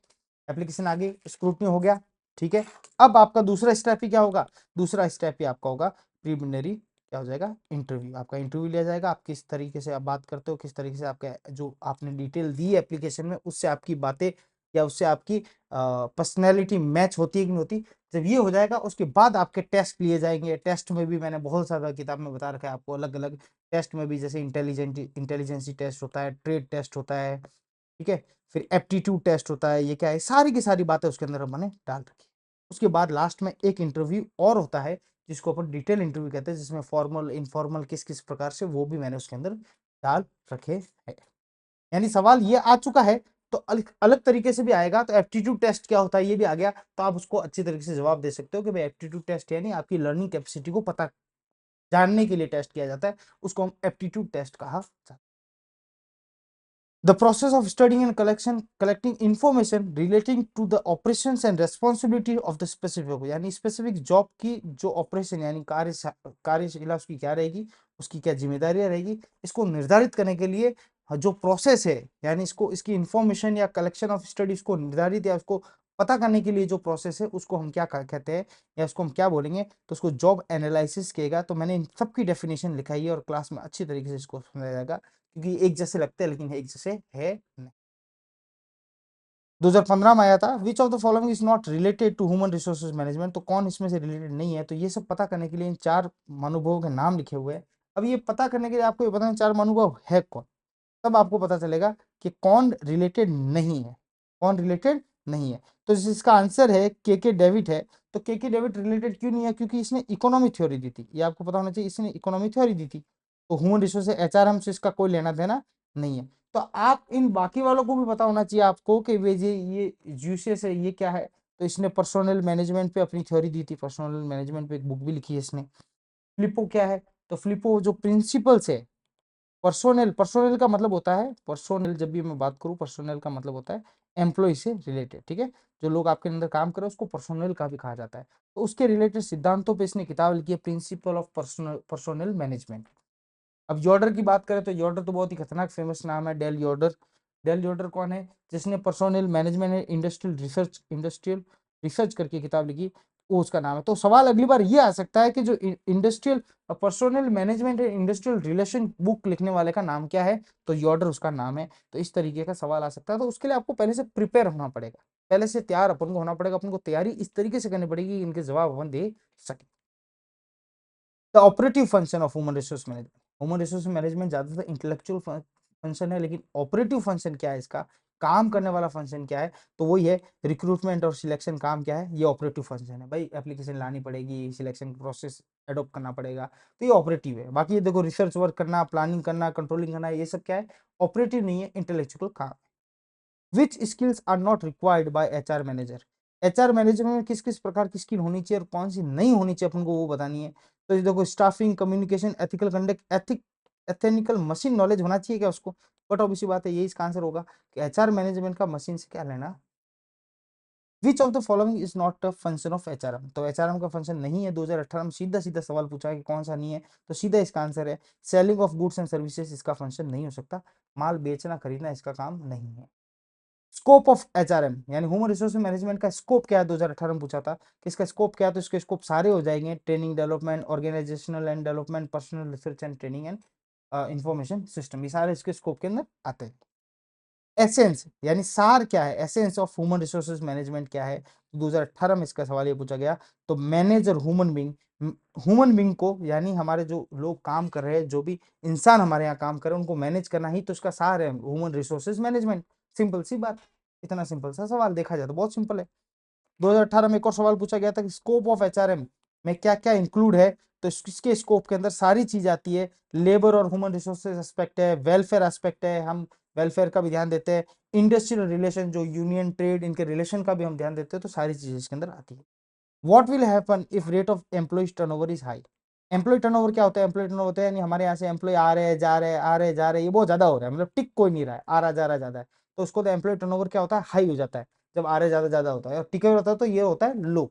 एप्लीकेशन आ गई, स्क्रूटनी हो गया। ठीक है, अब आपका दूसरा स्टेप ही क्या होगा, दूसरा स्टेप ही आपका होगा प्रिलिमिनरी, क्या हो जाएगा, इंटरव्यू। आपका इंटरव्यू लिया जाएगा, आप किस तरीके से आप बात करते हो, किस तरीके से आपका जो आपने डिटेल दी है एप्लीकेशन में, उससे आपकी बातें या उससे आपकी पर्सनैलिटी मैच होती है कि नहीं होती। जब ये हो जाएगा, उसके बाद आपके टेस्ट लिए जाएंगे। टेस्ट में भी मैंने बहुत सारा किताब में बता रखा है आपको, अलग अलग टेस्ट में भी, जैसे इंटेलिजेंसी टेस्ट होता है, ट्रेड टेस्ट होता है, ठीक है, फिर एप्टीट्यूड टेस्ट होता है, ये क्या है, सारी की सारी बातें उसके अंदर मैंने डाल रखी। उसके बाद लास्ट में एक इंटरव्यू और होता है, जिसको अपन डिटेल इंटरव्यू कहते हैं, जिसमें फॉर्मल इनफॉर्मल किस किस प्रकार से, वो भी मैंने उसके अंदर डाल रखे हैं। यानी सवाल ये आ चुका है, तो अलग अलग तरीके से भी आएगा। तो एप्टीट्यूड टेस्ट क्या होता है ये भी आ गया, तो आप उसको अच्छी तरीके से जवाब दे सकते हो कि भाई एप्टीट्यूड टेस्ट यानी आपकी लर्निंग कैपेसिटी को पता जानने के लिए टेस्ट किया जाता है, उसको हम एप्टीट्यूड टेस्ट कहा जाता है। The process of studying and collecting information relating to the operations and responsibility of the specific, यानी स्पेसिफिक जॉब की जो ऑपरेशन यानी कार्यशिला उसकी क्या रहेगी, उसकी क्या जिम्मेदारियां रहेगी, इसको निर्धारित करने के लिए जो प्रोसेस है, यानी इसको इसकी इंफॉर्मेशन या कलेक्शन ऑफ स्टडीज को निर्धारित या उसको पता करने के लिए जो प्रोसेस है, उसको हम क्या कहते हैं, या उसको हम क्या बोलेंगे, तो उसको जॉब एनालिसिस कहेगा। तो मैंने इन सबकी डेफिनेशन लिखाई है और क्लास में अच्छी तरीके से इसको समझाया जाएगा, क्योंकि एक जैसे लगते हैं लेकिन एक जैसे है नहीं। 2015 में आया था, which of the following is not related to human resources management, तो कौन इसमें से रिलेटेड नहीं है, तो ये सब पता करने के लिए इन 4 महानुभावों के नाम लिखे हुए हैं। अब ये पता करने के लिए आपको ये पता नहीं 4 महानुभाव है कौन, तब आपको पता चलेगा कि कौन रिलेटेड नहीं है, कौन रिलेटेड नहीं है। तो इसका आंसर है के डेविड है, तो के डेविड रिलेटेड क्यों नहीं है? क्योंकि इसने इकोनॉमी थ्योरी दी थी, ये आपको पता होना चाहिए, इसने इकोनॉमी थ्योरी दी थी। तो ह्यूमन रिसोर्स एचआरएम से इसका कोई लेना देना नहीं है। तो आप इन बाकी वालों को भी पता होना चाहिए आपको कि वे ये यूसीएस है, ये क्या है। तो इसने पर्सोनल मैनेजमेंट पे अपनी थ्योरी दी थी, पर्सोनल मैनेजमेंट पे एक बुक भी लिखी है इसने। फ्लिपो क्या है? तो फ्लिपो जो प्रिंसिपल्स है, पर्सोनल, पर्सोनल का मतलब होता है, पर्सोनल जब भी मैं बात करूं, पर्सोनल का मतलब होता है एम्प्लॉय से रिलेटेड, ठीक है। जो लोग आपके अंदर काम कर रहे हैं उसको पर्सोनल का भी कहा जाता है। तो उसके रिलेटेड सिद्धांतों पे इसने किताब लिखी है, प्रिंसिपल ऑफ पर्सोनल मैनेजमेंट। अब यॉर्डर की बात करें तो यॉर्डर तो बहुत ही खतरनाक फेमस नाम है, डेल यॉर्डर। डेल यॉर्डर कौन है? जिसने personnel management and industrial research करके किताब लिखी, वो उसका नाम है। तो सवाल अगली बार ये आ सकता है कि जो industrial personnel management and industrial relation book लिखने वाले का नाम क्या है? तो यॉर्डर उसका नाम है। तो इस तरीके का सवाल आ सकता है। तो उसके लिए आपको पहले से प्रिपेयर होना पड़ेगा, पहले से तैयार अपन को होना पड़ेगा, अपन को तैयारी इस तरीके से करनी पड़ेगी कि इनके जवाब अपन दे सके। The operative function of human resource management. Human resource management ज्यादातर इंटेलेक्चुअल फंक्शन है, लेकिन ऑपरेटिव फंक्शन क्या है इसका, काम करने वाला फंक्शन क्या है? तो वही है रिक्रूटमेंट और सिलेक्शन। काम क्या है? ये ऑपरेटिव फंक्शन है भाई, एप्लीकेशन लानी पड़ेगी, सिलेक्शन प्रोसेस एडॉप्ट करना पड़ेगा, तो ये ऑपरेटिव है। बाकी ये देखो, रिसर्च वर्क करना, प्लानिंग करना, कंट्रोलिंग करना, ये सब क्या है? ऑपरेटिव नहीं है, इंटेलेक्चुअल काम। Which skills are not required by HR manager. HR manager में किस किस प्रकार की स्किल होनी चाहिए और कौन सी नहीं होनी चाहिए, अपन को वो बतानी है। तो ये देखो, staffing, communication, ethical conduct, ethnical machine knowledge होना चाहिए क्या उसको? बट ऑब्वियसली बात है, यही इसका आंसर होगा कि एचआर मैनेजमेंट का मशीन से क्या लेना। विच of the following is not a function of HRM. तो एचआरएम का फंक्शन नहीं है। 2018 में सीधा सीधा सवाल पूछा है कि कौन सा नहीं है, तो सीधा इसका आंसर है selling of goods and services, इसका फंक्शन नहीं हो सकता। माल बेचना खरीदना इसका काम नहीं है। स्कोप ऑफ एचआरएम यानी ह्यूमन रिसोर्स मैनेजमेंट का स्कोप क्या है? 2018 में पूछा था कि इसका स्कोप क्या है। तो इसके स्कोप सारे हो जाएंगे, training development, organisational and development, personnel research and training and information system, ये सारे इसके स्कोप के अंदर आते हैं। एसेंस यानी सार क्या है, essence of human resources management क्या है? 2018 में इसका सवाल ये पूछा गया। तो manager human being, human being को यानी हमारे जो लोग काम कर रहे हैं, जो भी इंसान हमारे यहाँ काम कर रहे हैं, उनको मैनेज करना ही तो इसका सार है, ह्यूमन रिसोर्सेज मैनेजमेंट। सिंपल सी बात, इतना सिंपल सा सवाल देखा जाए तो बहुत सिंपल है। 2018 में एक और सवाल पूछा गया था कि स्कोप ऑफ एचआरएम में क्या क्या इंक्लूड है? तो इसके स्कोप के अंदर सारी चीज आती है। लेबर और ह्यूमन रिसोर्सेज एस्पेक्ट है, वेलफेयर एस्पेक्ट है, हम वेलफेयर का भी ध्यान देते हैं, इंडस्ट्रियल रिलेशन, जो यूनियन ट्रेड, इनके रिलेशन का भी हम ध्यान देते हैं। तो सारी चीजें इसके अंदर आती है। What will happen if rate of employees turnover is high. Employee turnover क्या होता है? एम्प्लॉय टर्नओवर होता है यानी हमारे यहाँ से एम्प्लॉय आ रहे हैं, जा रहे हैं, आ रहे हैं, जा रहे हैं, ये बहुत ज्यादा हो रहा है, मतलब टिक कोई नहीं रहा है, आ रहा जा रहा ज्यादा है। तो उसको तो एम्प्लॉय टर्नओवर क्या होता है? हाई हो जाता है। जब आ रहे ज्यादा ज्यादा होता है और टिके होता है तो ये होता है लो।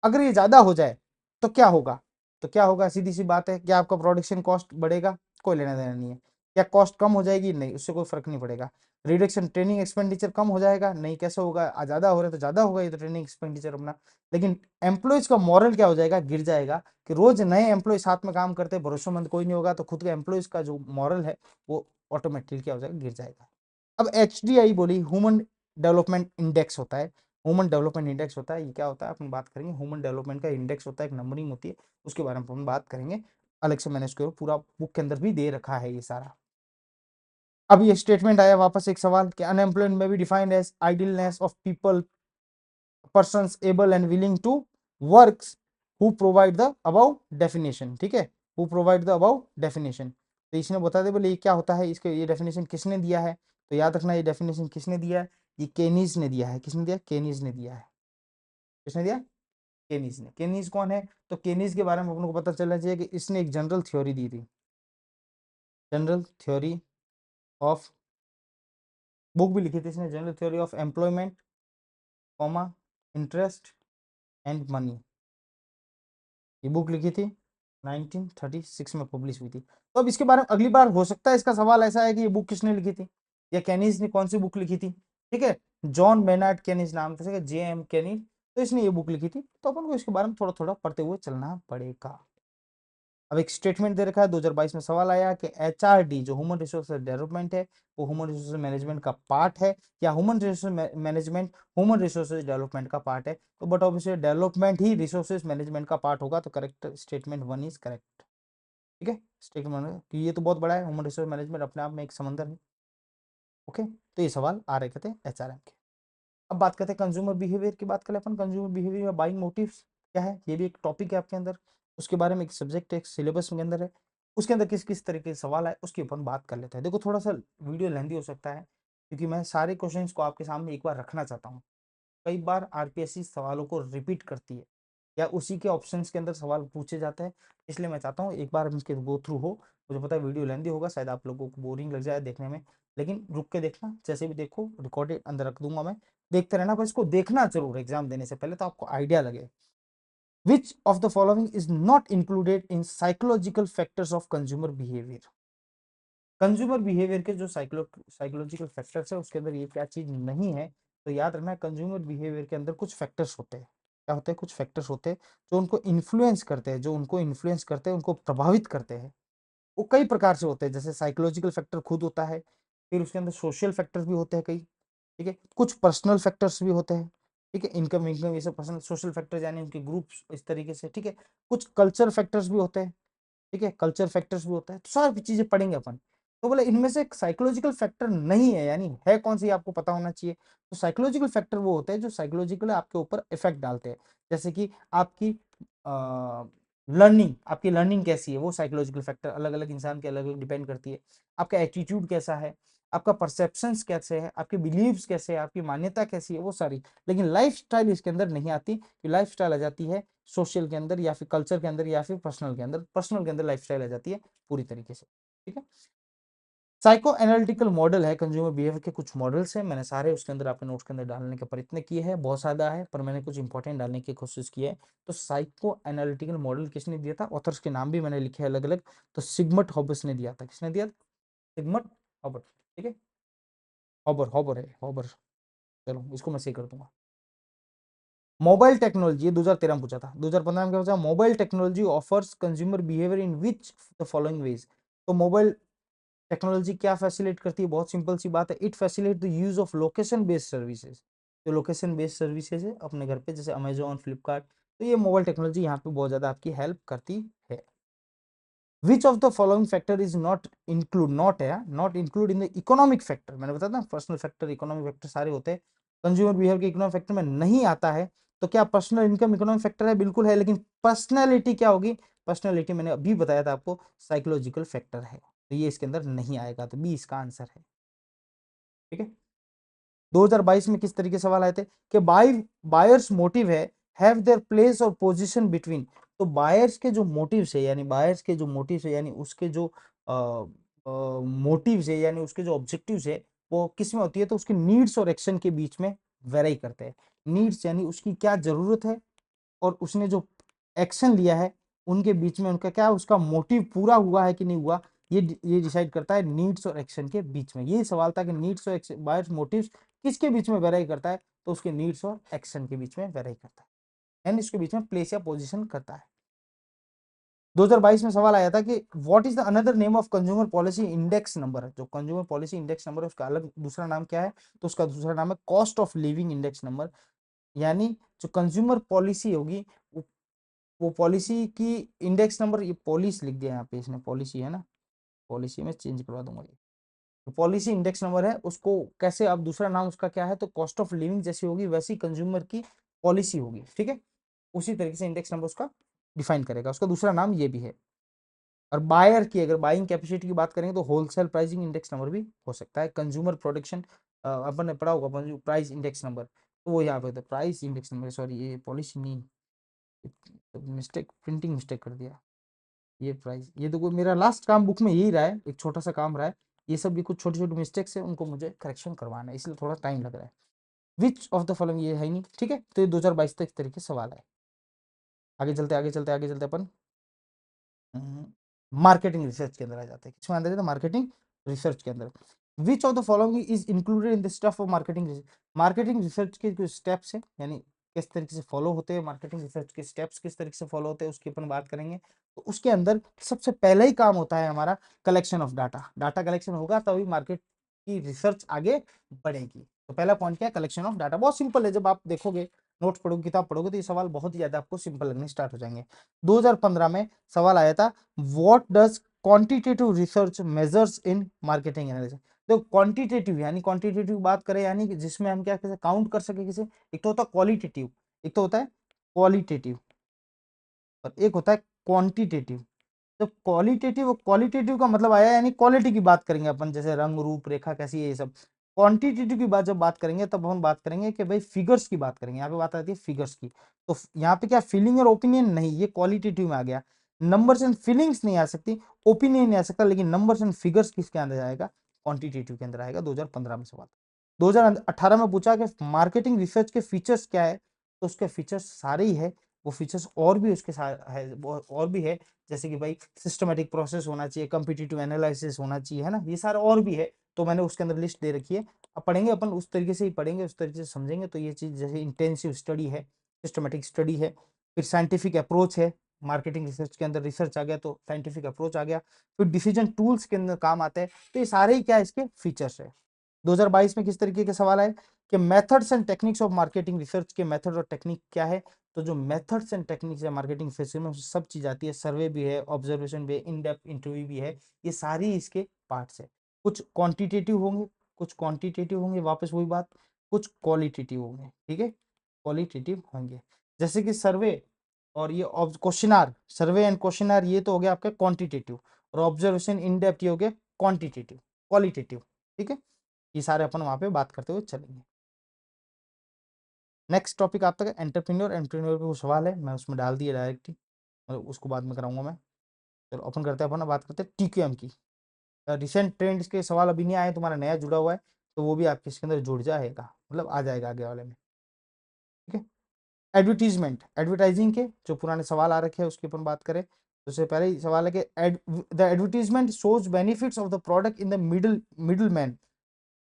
अगर ये ज्यादा हो जाए तो क्या होगा? तो क्या होगा, सीधी सी बात है, क्या आपका प्रोडक्शन कॉस्ट बढ़ेगा? कोई लेना देना नहीं है। क्या कॉस्ट कम हो जाएगी? नहीं, उससे कोई फर्क नहीं पड़ेगा। रिडक्शन, ट्रेनिंग एक्सपेंडिचर कम हो जाएगा? नहीं, कैसे होगा? ज्यादा हो रहा है तो ज्यादा होगा ये तो ट्रेनिंग एक्सपेंडिचर अपना। लेकिन एम्प्लॉयज का मॉरल क्या हो जाएगा? गिर जाएगा, कि रोज नए एम्प्लॉय साथ में काम करते, भरोसेमंद कोई नहीं होगा, तो खुद के एम्प्लॉयज का जो मॉरल है वो ऑटोमेटिकली क्या हो जाएगा? गिर जाएगा। अब HDI बोली, ह्यूमन डेवलपमेंट इंडेक्स होता है। ह्यूमन डेवलपमेंट इंडेक्स होता है, ये क्या होता है अपन बात करेंगे। ह्यूमन डेवलपमेंट का इंडेक्स होता है, एक नंबरिंग होती है, उसके बारे में अपन बात करेंगे अलग से। मैंने इसको पूरा बुक के अंदर भी दे रखा है ये सारा। अब ये स्टेटमेंट आया वापस एक सवाल कि अनएम्प्लॉयमेंट में भी defined as idleness of people, persons able and willing to works who provide the above definition, ठीक है, who provide the above definition। तो इसने बता दे बोले ये क्या होता है, इसके ये डेफिनेशन किसने दिया है? तो याद रखना, ये डेफिनेशन किसने दिया है? ये केनीज ने दिया है। किसने दिया? केनीज ने दिया है। किसने दिया? केनीज ने। केनीज कौन है? तो केनीज के बारे में अपन को पता चलना चाहिए कि इसने एक जनरल थ्योरी दी थी, जनरल थ्योरी ऑफ, बुक भी लिखी थी इसने, general theory of employment comma interest and money. ये बुक लिखी थी 1936 में पब्लिश हुई थी। तो अब इसके बारे में अगली बार हो सकता है इसका सवाल ऐसा है कि ये बुक किसने लिखी थी, या केनीज ने कौन सी बुक लिखी थी, ठीक है। जॉन बेनार्ड केनीज नाम था, JM केनीज। तो इसने ये बुक लिखी थी, तो अपन को इसके बारे में थोड़ा थोड़ा पढ़ते हुए चलना पड़ेगा। अब एक स्टेटमेंट दे रखा है, 2022 में सवाल आया कि HRD जो ह्यूमन रिसोर्स डेवलपमेंट है, वो ह्यूमन रिसोर्स मैनेजमेंट का पार्ट है, या human resource management human resources development का पार्ट है। तो but obviously development he resources management का पार्ट होगा, तो करेक्ट स्टेटमेंट 1 इज करेक्ट, ठीक है। स्टेटमेंट कि ये तो बहुत बड़ा है, ह्यूमन रिसोर्स मैनेजमेंट अपने आप में एक समंदर है। ओके, तो ये सवाल आ रहे थे HRM के। अब बात करते हैं कंज्यूमर बिहेवियर की, बात करें अपन कंज्यूमर बिहेवियर या बाइंग मोटिव्स। क्या है, ये भी एक टॉपिक है आपके अंदर, उसके बारे में एक सब्जेक्ट है, एक सिलेबस के अंदर है, उसके अंदर किस किस तरीके के सवाल आए उसके ऊपर बात कर लेते हैं। देखो थोड़ा सा वीडियो लेंदी हो सकता है क्योंकि मैं सारे क्वेश्चंस को आपके सामने एक बार रखना चाहता हूँ। कई बार आरपीएससी सवालों को रिपीट करती है या उसी के ऑप्शंस के अंदर सवाल पूछे जाते हैं, इसलिए मैं चाहता हूँ एक बार इसके गो थ्रू हो। मुझे पता है वीडियो लेंदी होगा, शायद आप लोगों को बोरिंग लग जाए देखने में, लेकिन रुक के देखना, जैसे भी देखो रिकॉर्डेड अंदर रख दूंगा मैं, देखते रहना, पर इसको देखना जरूर एग्जाम देने से पहले तो आपको आइडिया लगे। विच of the following is not included in psychological factors of consumer behaviour. Consumer behaviour के जो साइकोलॉजिकल फैक्टर्स है उसके अंदर ये क्या चीज नहीं है, तो याद रखना कंज्यूमर बिहेवियर के अंदर कुछ फैक्टर्स होते हैं। क्या होते हैं? कुछ फैक्टर्स होते हैं जो उनको इन्फ्लुएंस करते हैं, जो उनको इन्फ्लुएंस करते हैं, उनको प्रभावित करते हैं। वो कई प्रकार से होते हैं, जैसे साइकोलॉजिकल फैक्टर खुद होता है, फिर उसके अंदर सोशल फैक्टर्स भी होते हैं कई, ठीक है, कुछ पर्सनल फैक्टर्स भी होते हैं, ठीक है, इनकम इनकम ये सब पर्सनल सोशल फैक्टर्स यानी उनके ग्रुप्स इस तरीके से, ठीक है, कुछ कल्चर फैक्टर्स भी होते हैं, ठीक है, कल्चर फैक्टर्स भी होता है, तो सारी चीजें पढ़ेंगे अपन। तो बोले इनमें से एक साइकोलॉजिकल फैक्टर नहीं है, यानी है कौन सी आपको पता होना चाहिए। तो साइकोलॉजिकल फैक्टर वो होते हैं जो साइकोलॉजिकल आपके ऊपर इफेक्ट डालते हैं, जैसे कि आपकी लर्निंग, आपकी लर्निंग कैसी है, वो साइकोलॉजिकल फैक्टर अलग अलग इंसान के अलग अलग डिपेंड करती है। आपका एटीट्यूड कैसा है, आपका परसेप्शंस कैसे है, आपके बिलीव्स कैसे है, आपकी मान्यता कैसी है, वो सारी। लेकिन लाइफ स्टाइल इसके अंदर नहीं आती, लाइफ स्टाइल आ जाती है सोशल के अंदर या फिर कल्चर के अंदर या फिर पर्सनल के अंदर, पर्सनल के अंदर लाइफस्टाइल आ जाती है पूरी तरीके से, ठीक है। साइको एनालिटिकल मॉडल है कंज्यूमर बिहेवियर के, कुछ मॉडल्स हैं, मैंने सारे उसके अंदर आपके नोट्स के अंदर डालने का प्रयत्न किए हैं, बहुत ज्यादा है पर मैंने कुछ इंपॉर्टेंट डालने की कोशिश की है। तो साइको एनालिटिकल मॉडल किसने दिया था, ऑथर्स के नाम भी मैंने लिखे अलग अलग, तो सिगमट हॉबस ने दिया था। किसने दिया? सिगमट हॉबर, ठीक है, हॉबर हॉबर है हॉबर, चलो इसको मैं सही कर दूंगा। मोबाइल टेक्नोलॉजी, ये 2013 में पूछा था, 2015 में क्या पूछा, mobile technology offers consumer behaviour in which the following veg. तो मोबाइल टेक्नोलॉजी क्या फैसिलिटेट करती है, बहुत सिंपल सी बात है, it facilitate the use of location based services. जो लोकेशन बेस्ड सर्विसेज है अपने घर पे, जैसे अमेजोन, फ्लिपकार्ट, तो ये मोबाइल टेक्नोलॉजी यहाँ पे बहुत ज्यादा आपकी हेल्प करती है। Which of the following factor is not include, not है, not include in the economic factor, मैंने बताया ना पर्सनल फैक्टर इकोनॉमिक फैक्टर सारे होते हैं, कंज्यूमर बिहेवियर के इकोनॉमिक फैक्टर में नहीं आता है। तो क्या पर्सनल इनकम इकोनॉमिक फैक्टर है? बिल्कुल है, लेकिन पर्सनैलिटी क्या होगी, पर्सनैलिटी मैंने अभी बताया था आपको साइकोलॉजिकल फैक्टर है, तो ये इसके अंदर नहीं आएगा, तो बी इसका आंसर है, ठीक है। 2022 में किस तरीके सवाल आए थे कि बायर्स मोटिव है, हैव देयर प्लेस और पोजीशन बिटवीन। तो बायर्स के जो मोटिव्स है, यानी बायर्स के जो मोटिव्स है, यानी उसके जो मोटिव्स है, यानी उसके जो ऑब्जेक्टिव्स है, वो किस में होती है, तो उसके नीड्स और एक्शन के बीच में वेरी करते हैं। नीड्स यानी उसकी क्या जरूरत है, और उसने जो एक्शन लिया है उनके बीच में उनका क्या, उसका मोटिव पूरा हुआ है कि नहीं हुआ, ये डिसाइड करता है नीड्स और एक्शन के बीच में। ये सवाल था कि नीड्स और एक्शन, बायर्स मोटिव्स किसके बीच में वेरी करता है, तो उसके नीड्स और एक्शन के बीच में वेरी करता है, एंड इसके बीच में प्लेस या पोजीशन करता है। 2022 में सवाल आया था कि what is the another name of consumer policy index number. जो कंज्यूमर पॉलिसी इंडेक्स नंबर है उसका अलग दूसरा नाम क्या है, तो उसका दूसरा नाम है cost of living index number. यानी जो कंज्यूमर पॉलिसी होगी वो पॉलिसी की इंडेक्स नंबर, ये पॉलिसी लिख दिया यहाँ पे इसने, पॉलिसी है ना, पॉलिसी में चेंज करवा दूंगा ये, तो पॉलिसी इंडेक्स नंबर है उसको कैसे, अब दूसरा नाम उसका क्या है, तो कॉस्ट ऑफ लिविंग जैसी होगी वैसी कंज्यूमर की पॉलिसी होगी, ठीक है, उसी तरीके से इंडेक्स नंबर उसका डिफाइन करेगा, उसका दूसरा नाम ये भी है। और बायर की अगर बाइंग कैपेसिटी की बात करेंगे तो होलसेल प्राइसिंग इंडेक्स नंबर भी हो सकता है। कंज्यूमर प्रोडक्शन अपन ने पढ़ा होगा प्राइस इंडेक्स नंबर, तो वो यहाँ पे होता है प्राइस इंडेक्स नंबर, सॉरी ये पॉलिसी नहीं, मिस्टेक, प्रिंटिंग मिस्टेक कर दिया, ये प्राइस, ये तो कोई मेरा लास्ट काम बुक में यही रहा है, एक छोटा सा काम रहा है, ये सब भी कुछ छोटी छोटी मिस्टेक्स है, उनको मुझे करेक्शन करवाना है, इसलिए थोड़ा टाइम लग रहा है। विच ऑफ द फॉलोइंग, ये है नहीं, ठीक है, तो ये 2022 तक इस तरीके सवाल है। आगे चलते आगे चलते आगे चलते अपन मार्केटिंग रिसर्च के अंदर आ जाते हैं, किसमें अंदर जाते हैं, मार्केटिंग रिसर्च के अंदर। Which of the following is included in the stuff of marketing research. Marketing research के जो स्टेप्स हैं, यानी किस तरीके से फॉलो होते हैं मार्केटिंग रिसर्च के स्टेप्स, किस तरीके से फॉलो होते हैं उसकी अपन बात करेंगे। तो उसके अंदर सबसे पहला ही काम होता है हमारा collection of data, data collection होगा तभी मार्केट की रिसर्च आगे बढ़ेगी। तो पहला पॉइंट क्या है, कलेक्शन ऑफ डाटा, बहुत सिंपल है, जब आप देखोगे नोट्स पढ़ोगे किताब पढ़ोगे तो ये सवाल बहुत ही ज्यादा आपको सिंपल लगने स्टार्ट हो जाएंगे। 2015 में सवाल आया था, what does quantitative research measures in marketing analysis. तो क्वांटिटेटिव यानी क्वांटिटेटिव बात करें, यानी कि जिसमें हम क्या कैसे काउंट कर सके किसे, एक तो होता है क्वालिटेटिव, एक तो होता है क्वालिटेटिव। और एक होता है क्वांटिटेटिव। तो क्वालिटेटिव का मतलब आया यानी क्वालिटी की बात करेंगे अपन, जैसे रंग रूप रेखा कैसी है ये सब। क्वांटिटेटिव की बात जब बात करेंगे तब हम बात करेंगे कि भाई फिगर्स की बात करेंगे, यहाँ पे बात आती है फिगर्स की। तो यहाँ पे क्या फीलिंग और ओपिनियन नहीं, ये क्वालिटेटिव में आ गया। नंबर्स एंड फीलिंग्स नहीं आ सकती, ओपिनियन नहीं आ सकता, लेकिन नंबर्स एंड फिगर्स किसके अंदर आएगा, क्वांटिटेटिव के अंदर आएगा। 2015 में सवाल। 2018 में पूछा कि मार्केटिंग रिसर्च के फीचर्स क्या है, तो उसके फीचर्स सारे ही है। वो फीचर्स और भी उसके साथ है, और भी है, जैसे कि भाई सिस्टमेटिक प्रोसेस होना चाहिए, कम्पिटिटिव एनालिसिस होना चाहिए, है ना, ये सारा और भी है। तो मैंने उसके अंदर लिस्ट दे रखी है। अब पढ़ेंगे अपन उस तरीके से ही पढ़ेंगे, उस तरीके से समझेंगे। तो ये चीज जैसे इंटेंसिव स्टडी है, सिस्टमेटिक स्टडी है, फिर साइंटिफिक अप्रोच है। मार्केटिंग रिसर्च के अंदर रिसर्च आ गया तो साइंटिफिक अप्रोच आ गया। फिर डिसीजन टूल्स के अंदर काम आते हैं। तो ये सारे ही क्या इसके फीचर्स है। 2022 में किस तरीके के सवाल आए कि methods and techniques of marketing research के मेथड और टेक्निक क्या है। तो जो मेथड्स एंड टेक्निक्स है मार्केटिंग रिसर्च में सब चीज आती है, सर्वे भी है, ऑब्जर्वेशन भी है, इन डेप्थ इंटरव्यू भी है, ये सारी इसके पार्ट्स है। कुछ क्वांटिटेटिव होंगे, कुछ क्वांटिटेटिव होंगे, वापस वही बात, कुछ क्वालिटेटिव होंगे, ठीक है, क्वालिटेटिव होंगे। जैसे कि सर्वे और ये क्वेश्चनर, सर्वे एंड क्वेश्चनर, ये तो हो गया आपका क्वांटिटेटिव, और ऑब्जर्वेशन इन डेप्थ ये हो गया क्वांटिटेटिव, क्वालिटेटिव, ठीक है। ये सारे अपन वहां पे बात करते हुए चलेंगे। नेक्स्ट टॉपिक आप तक एंटरप्रेन्योर। एंटरप्रेन्योर पे वो सवाल है, मैं उसमें डाल दिया डायरेक्ट ही, मतलब उसको बाद में कराऊंगा मैं। चलो अपन करते हैं, अपन बात करते हैं टीक्यूएम की। रिसेंट ट्रेंड्स के सवाल अभी नहीं आए, तुम्हारा नया जुड़ा हुआ है, तो वो भी आपके इसके अंदर जुड़ जाएगा, मतलब आ जाएगा आगे वाले में, ठीक है। एडवर्टीजमेंट, एडवर्टाइजिंग के जो पुराने सवाल आ रखे हैं उसकी अपन बात करें तो उससे पहले ही सवाल है कि the advertisement shows benefits of the product in the middle man.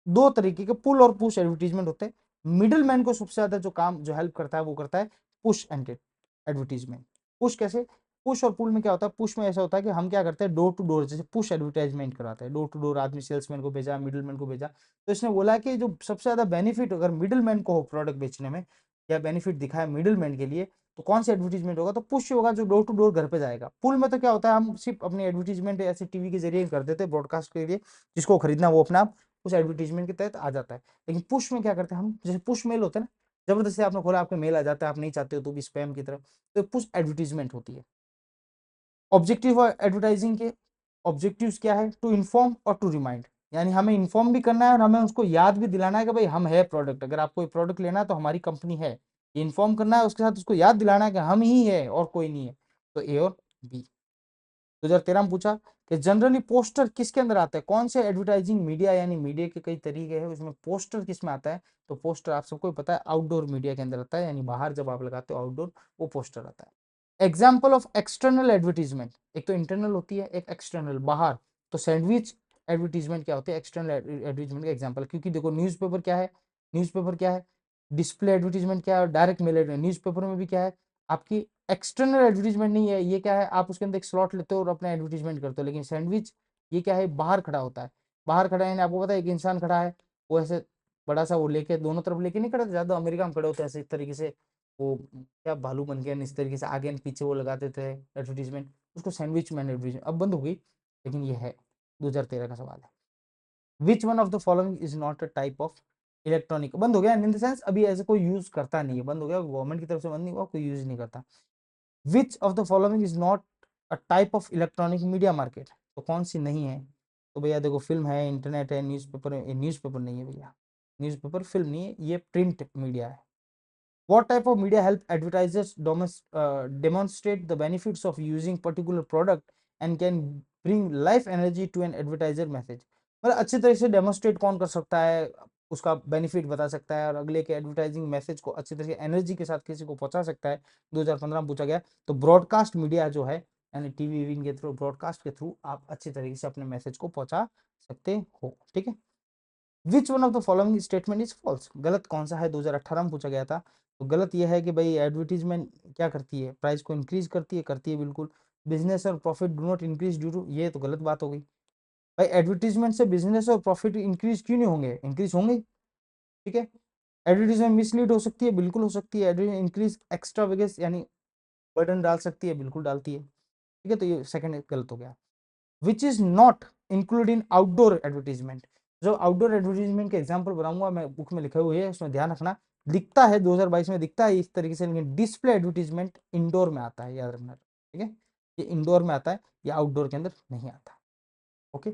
दो तरीके के पुल और पुश एडवर्टीजमेंट होते हैं। मिडिल मैन को सबसे ज्यादा जो काम जो हेल्प करता है वो करता है पुश एडवर्टीजमेंट। पुश कैसे, पुश और पुल में क्या होता है, पुश में ऐसा होता है कि हम क्या करते हैं डोर टू डोर, जैसे पुश एडवर्टाइजमेंट कराते हैं, डोर टू डोर आदमी सेल्समैन को भेजा, मिडिल मैन को भेजा। तो इसने बोला कि जो सबसे ज्यादा बेनिफिट अगर मिडिल मैन को हो प्रोडक्ट बेचने में, या बेनिफिट दिखाए मिडिल मैन के लिए, तो कौन सा एडवर्टीजमेंट होगा, तो पुश होगा जो डोर टू डोर घर पे जाएगा। पुल में तो क्या होता है, हम सिर्फ अपनी एडवर्टीजमेंट ऐसे टीवी के जरिए कर देते हैं ब्रॉडकास्ट के लिए, जिसको खरीदना वो अपना उस एडवर्टीजमेंट के तहत आ जाता है। लेकिन पुश में क्या करते हैं हम, जैसे पुश मेल होता है ना, जबरदस्ती आपने खोला आपका मेल आ जाता है, आप नहीं चाहते हो तो भी स्पैम की तरफ, तो पुश एडवर्टीजमेंट होती है। ऑब्जेक्टिव एडवर्टाइजिंग के ऑब्जेक्टिव्स क्या है, टू इन्फॉर्म और टू रिमाइंड, यानी हमें इन्फॉर्म भी करना है और हमें उसको याद भी दिलाना है कि भाई हम है प्रोडक्ट, अगर आपको ये प्रोडक्ट लेना है तो हमारी कंपनी है, ये इन्फॉर्म करना है, उसके साथ उसको याद दिलाना है कि हम ही है और कोई नहीं है। तो ए और बी। 2013 में पूछा कि जनरली पोस्टर किसके अंदर आता है, कौन से एडवर्टाइजिंग मीडिया, यानी मीडिया के कई तरीके हैं उसमें पोस्टर किस में आता है, तो पोस्टर आप सबको पता है आउटडोर मीडिया के अंदर आता है, यानी बाहर जब आप लगाते हो आउटडोर, वो पोस्टर आता है। एग्जाम्पल ऑफ एक्सटर्नल एडवर्टीजमेंट, एक तो इंटरनल होती है एक एक्सटर्नल बाहर। तो सैंडविच एडवर्टीजमेंट क्या होती है, एक्सटर्नल एडवर्टीजमेंट का एग्जाम्पल, क्योंकि देखो न्यूज़पेपर क्या है, न्यूज़पेपर क्या है, डिस्प्ले एडवर्टीजमेंट क्या है, और डायरेक्ट मेल एडवर्टीजमेंट, न्यूज़पेपर में भी क्या है आपकी एक्सटर्नल एडवर्टीजमेंट नहीं है, ये क्या है आप उसके अंदर एक स्लॉट लेते हो और अपना एडवर्टीजमेंट करते हो। लेकिन सैंडविच ये क्या है, बाहर खड़ा होता है, बाहर खड़ा है, आपको पता है एक इंसान खड़ा है, वो ऐसे बड़ा सा वो लेके दोनों तरफ लेके नहीं खड़ा, ज्यादा अमेरिका में खड़े होते हैं ऐसे इस तरीके से, वो क्या भालू बन गया इस तरीके से आगे पीछे वो लगाते थे एडवर्टीजमेंट, उसको सैंडविच मैन एडवर्टीजमेंट, अब बंद हो गई, लेकिन ये है। 2013 का सवाल है, which one of the following is not a type of electronic, बंद हो गया इन द सेंस अभी ऐसे कोई यूज करता नहीं है, बंद हो गया, गवर्नमेंट की तरफ से बंद नहीं हुआ, कोई यूज नहीं करता। विच of the following is not a type of electronic media market, तो कौन सी नहीं है, तो भैया देखो फिल्म है, इंटरनेट है, न्यूज़पेपर है, न्यूज़पेपर नहीं है भैया, न्यूज़पेपर फिल्म नहीं है, ये प्रिंट मीडिया है। What type of media help advertisers demonstrate the benefits of using particular product and can bring life energy to an advertiser message? मतलब अच्छी तरह से डेमोन्स्ट्रेट कौन कर सकता है, उसका बेनिफिट बता सकता है और अगले के एडवर्टाइजिंग मैसेज को अच्छी तरह से एनर्जी के साथ किसी को पहुंचा सकता है। 2015 में पूछा गया। तो ब्रॉडकास्ट मीडिया जो है, यानी टीवी वीवी के थ्रू, ब्रॉडकास्ट के थ्रू आप अच्छी तरीके से अपने मैसेज को पहुंचा सकते हो, ठीक है। Which one of the following statement is false, गलत कौन सा है, 2018 में पूछा गया था। तो गलत यह है कि भाई एडवर्टीजमेंट क्या करती है, प्राइस को इंक्रीज करती है बिल्कुल। बिजनेस और profit do not increase due to, ये तो गलत बात हो गई। भाई एडवर्टीजमेंट से बिजनेस और प्रॉफिट इंक्रीज क्यों नहीं होंगे, इंक्रीज होंगे, ठीक है। एडवर्टीजमेंट मिसलीड हो सकती है, बिल्कुल हो सकती है। एडवर्टीजमेंट इंक्रीज एक्स्ट्रा वेगेस यानी बर्डन डाल सकती है, बिल्कुल डालती है, ठीक है। तो ये सेकंड गलत हो गया। Which is not include in outdoor advertisement, जो आउटडोर एडवर्टीजमेंट के एग्जाम्पल बनाऊंगा मैं, बुक में लिखे हुए है, उसमें ध्यान रखना। दिखता है 2022 में दिखता है इस तरीके से, लेकिन डिस्प्ले एडवर्टीजमेंट इंडोर में आता है, याद रखना, ठीक है। ये इंडोर में आता है, ये आउटडोर के अंदर नहीं आता। Okay,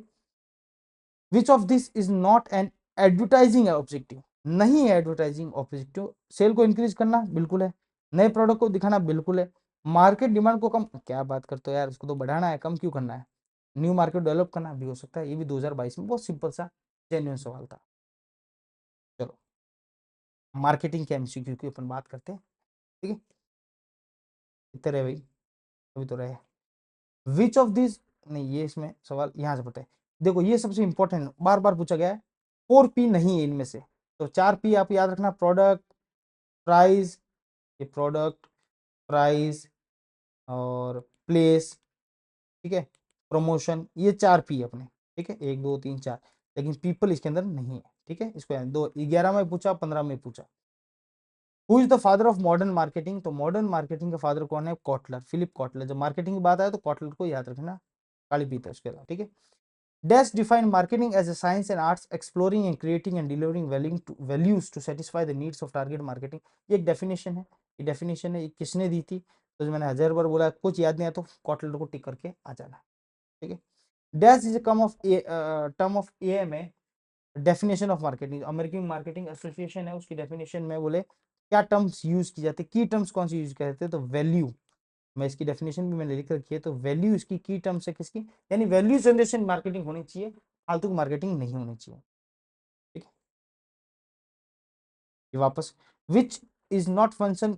which of this is not an advertising objective? नहीं है एडवर्टाइजिंग ऑब्जेक्टिव। सेल को इंक्रीज करना बिल्कुल है, नए प्रोडक्ट को दिखाना बिल्कुल है, मार्केट डिमांड को कम, क्या बात करते हो यार, उसको तो बढ़ाना है, कम क्यों करना है? न्यू मार्केट डेवलप करना भी हो सकता है, ये भी 2022 में बहुत सिंपल सा जेन्युइन सवाल था। चलो, मार्केटिंग के एमसीक्यू की अपन बात करते हैं, ठीक है। कितने रहे भाई? अभी तो रहे। विच ऑफ दिस, नहीं ये इसमें सवाल यहाँ से पता है, देखो ये सबसे इंपॉर्टेंट बार बार पूछा गया है, 4P नहीं है इनमें से, तो 4P आप याद रखना, प्रोडक्ट, प्राइस, ये प्रोडक्ट, प्राइस और प्लेस, ठीक है, प्रमोशन, ये 4P अपने, ठीक है, 1 2 3 4, लेकिन पीपल इसके अंदर नहीं है, ठीक है। इसको 11 में पूछा, 15 में पूछा। Who is the father of modern marketing? तो मॉडर्न मार्केटिंग का फादर कौन है? Kotler, Philip Kotler. जब मार्केटिंग की बात आए तो कॉटलर को याद रखना, काली पीता उसके अलावा, ठीक है। Dash define marketing as a science and arts exploring and creating and delivering values to satisfy the needs of target marketing। ये एक डेफिनेशन है, ये डेफिनेशन है, ये किसने दी थी? तो मैंने 1000 बार बोला, कुछ याद नहीं आया तो कॉटलर को टिक करके आ जाना, ठीक है। Dash is term of AMA, definition of marketing, American marketing association है, उसकी डेफिनेशन में बोले क्या टर्म्स यूज की जाती है, की टर्म्स कौन सी यूज करते हैं? तो वैल्यू, मैं इसकी डेफिनेशन भी मैंने लिख रखी है, तो वैल्यू इसकी की टर्म्स है किसकी, यानी वैल्यू जनरेशन मार्केटिंग होनी चाहिए, फालतू की मार्केटिंग नहीं होनी चाहिए, ठीक है। ये वापस, which is not function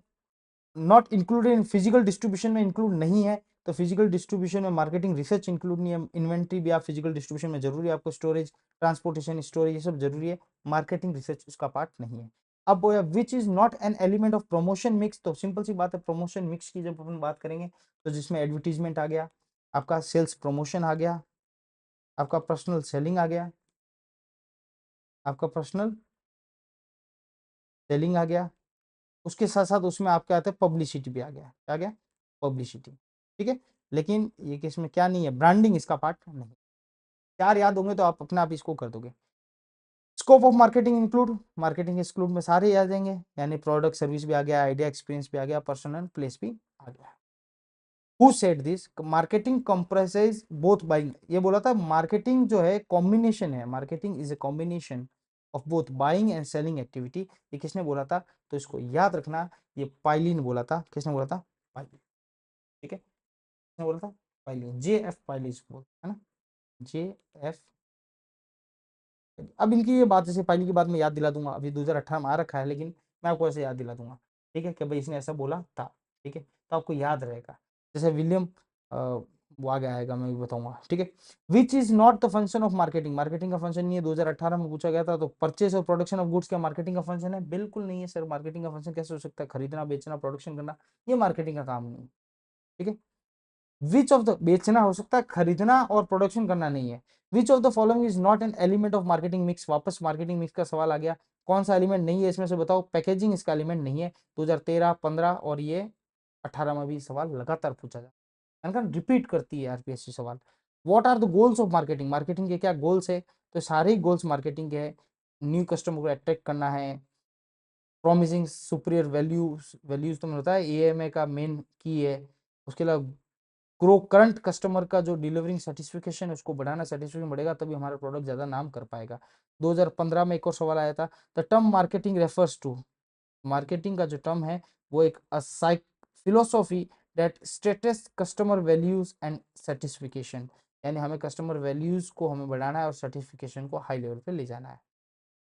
not included in physical distribution में इंक्लूड नहीं है, तो फिजिकल डिस्ट्रीब्यूशन में मार्केटिंग रिसर्च इंक्लूड नहीं है, इन्वेंट्री भी आप फिजिकल डिस्ट्रीब्यूशन में जरूरी है आपको, स्टोरेज, ट्रांसपोर्टेशन, स्टोरेज, ये सब जरूरी है, मार्केटिंग रिसर्च उसका पार्ट नहीं है। अब बोया which is not an element of promotion mix, तो सिंपल सी बात है, प्रमोशन मिक्स की जब अपन बात करेंगे तो जिसमें एडवर्टीजमेंट आ गया, आपका सेल्स प्रमोशन आ गया, आपका पर्सनल सेलिंग आ गया, आपका पर्सनल सेलिंग आ गया, उसके साथ साथ उसमें आपके आते हैं पब्लिसिटी भी आ गया, क्या आ गया? पब्लिसिटी, ठीक है। लेकिन ये कि इसमें क्या नहीं है, ब्रांडिंग इसका पार्ट नहीं। चार याद होंगे तो आप अपने आप इसको कर दोगे। Scope of marketing include, marketing exclude में सारे आ जाएंगे, यानी प्रोडक्ट सर्विस भी आ गया, आइडिया एक्सपीरियंस भी आ गया, पर्सनल प्लेस भी आ गया। Who said this? Marketing compresses both buying, ये बोला था मार्केटिंग जो है कॉम्बिनेशन है, marketing is a combination of both buying and selling activity. ये किसने बोला था? तो इसको याद रखना, ये पाइलिन बोला था। किसने बोला था? पाइलिन, ठीक है, किसने बोला था? पाइलिन, JF पाइलिन बोल, है ना, JF। अब इनकी ये बात, जैसे पाइलिन की बात मैं याद दिला दूंगा, अभी 2018 में आ रखा है, लेकिन मैं आपको ऐसे याद दिला दूंगा, ठीक है, कि भाई इसने ऐसा बोला था, ठीक है, तो आपको याद रहेगा। जैसे विलियम, वो आगे आएगा, मैं भी बताऊंगा, ठीक है। Which is not the function of marketing, marketing का फंक्शन नहीं है, 2018 में पूछा गया था। तो परचेस और प्रोडक्शन ऑफ गुड्स क्या मार्केटिंग का फंक्शन है? बिल्कुल नहीं है सर, मार्केटिंग का फंक्शन कैसे हो सकता है? खरीदना, बेचना, प्रोडक्शन करना, ये मार्केटिंग का काम नहीं है, ठीक है। विच ऑफ द, बेचना हो सकता है, खरीदना और प्रोडक्शन करना नहीं है। Which of the following is not an element of marketing mix, वापस मार्केटिंग मिक्स का सवाल आ गया, कौन सा एलिमेंट नहीं है इसमें से बताओ? पैकेजिंग इसका एलिमेंट नहीं है, 2013, 15 और ये 18 में भी सवाल लगातार पूछा जाता है, रिपीट करती है आरपीएससी सवाल। What are the goals of marketing, marketing के क्या गोल्स है? तो सारे ही गोल्स मार्केटिंग के हैं, न्यू कस्टमर को अट्रैक्ट करना है, प्रॉमिसिंग सुपीरियर वैल्यूज, वैल्यूज तो मुझे होता है एएमए का मेन की है, उसके अलावा ग्रो करंट कस्टमर का जो डिलीवरिंग सर्टिफिकेशन है उसको बढ़ाना, सर्टिफिकेशन बढ़ेगा तभी हमारा प्रोडक्ट ज्यादा नाम कर पाएगा। 2015 में एक और सवाल आया था, the term marketing refers to, marketing का जो टर्म है वो एक philosophy that states customer values and certification, यानी हमें कस्टमर वैल्यूज को हमें बढ़ाना है और सर्टिफिकेशन को हाई लेवल पे ले जाना है।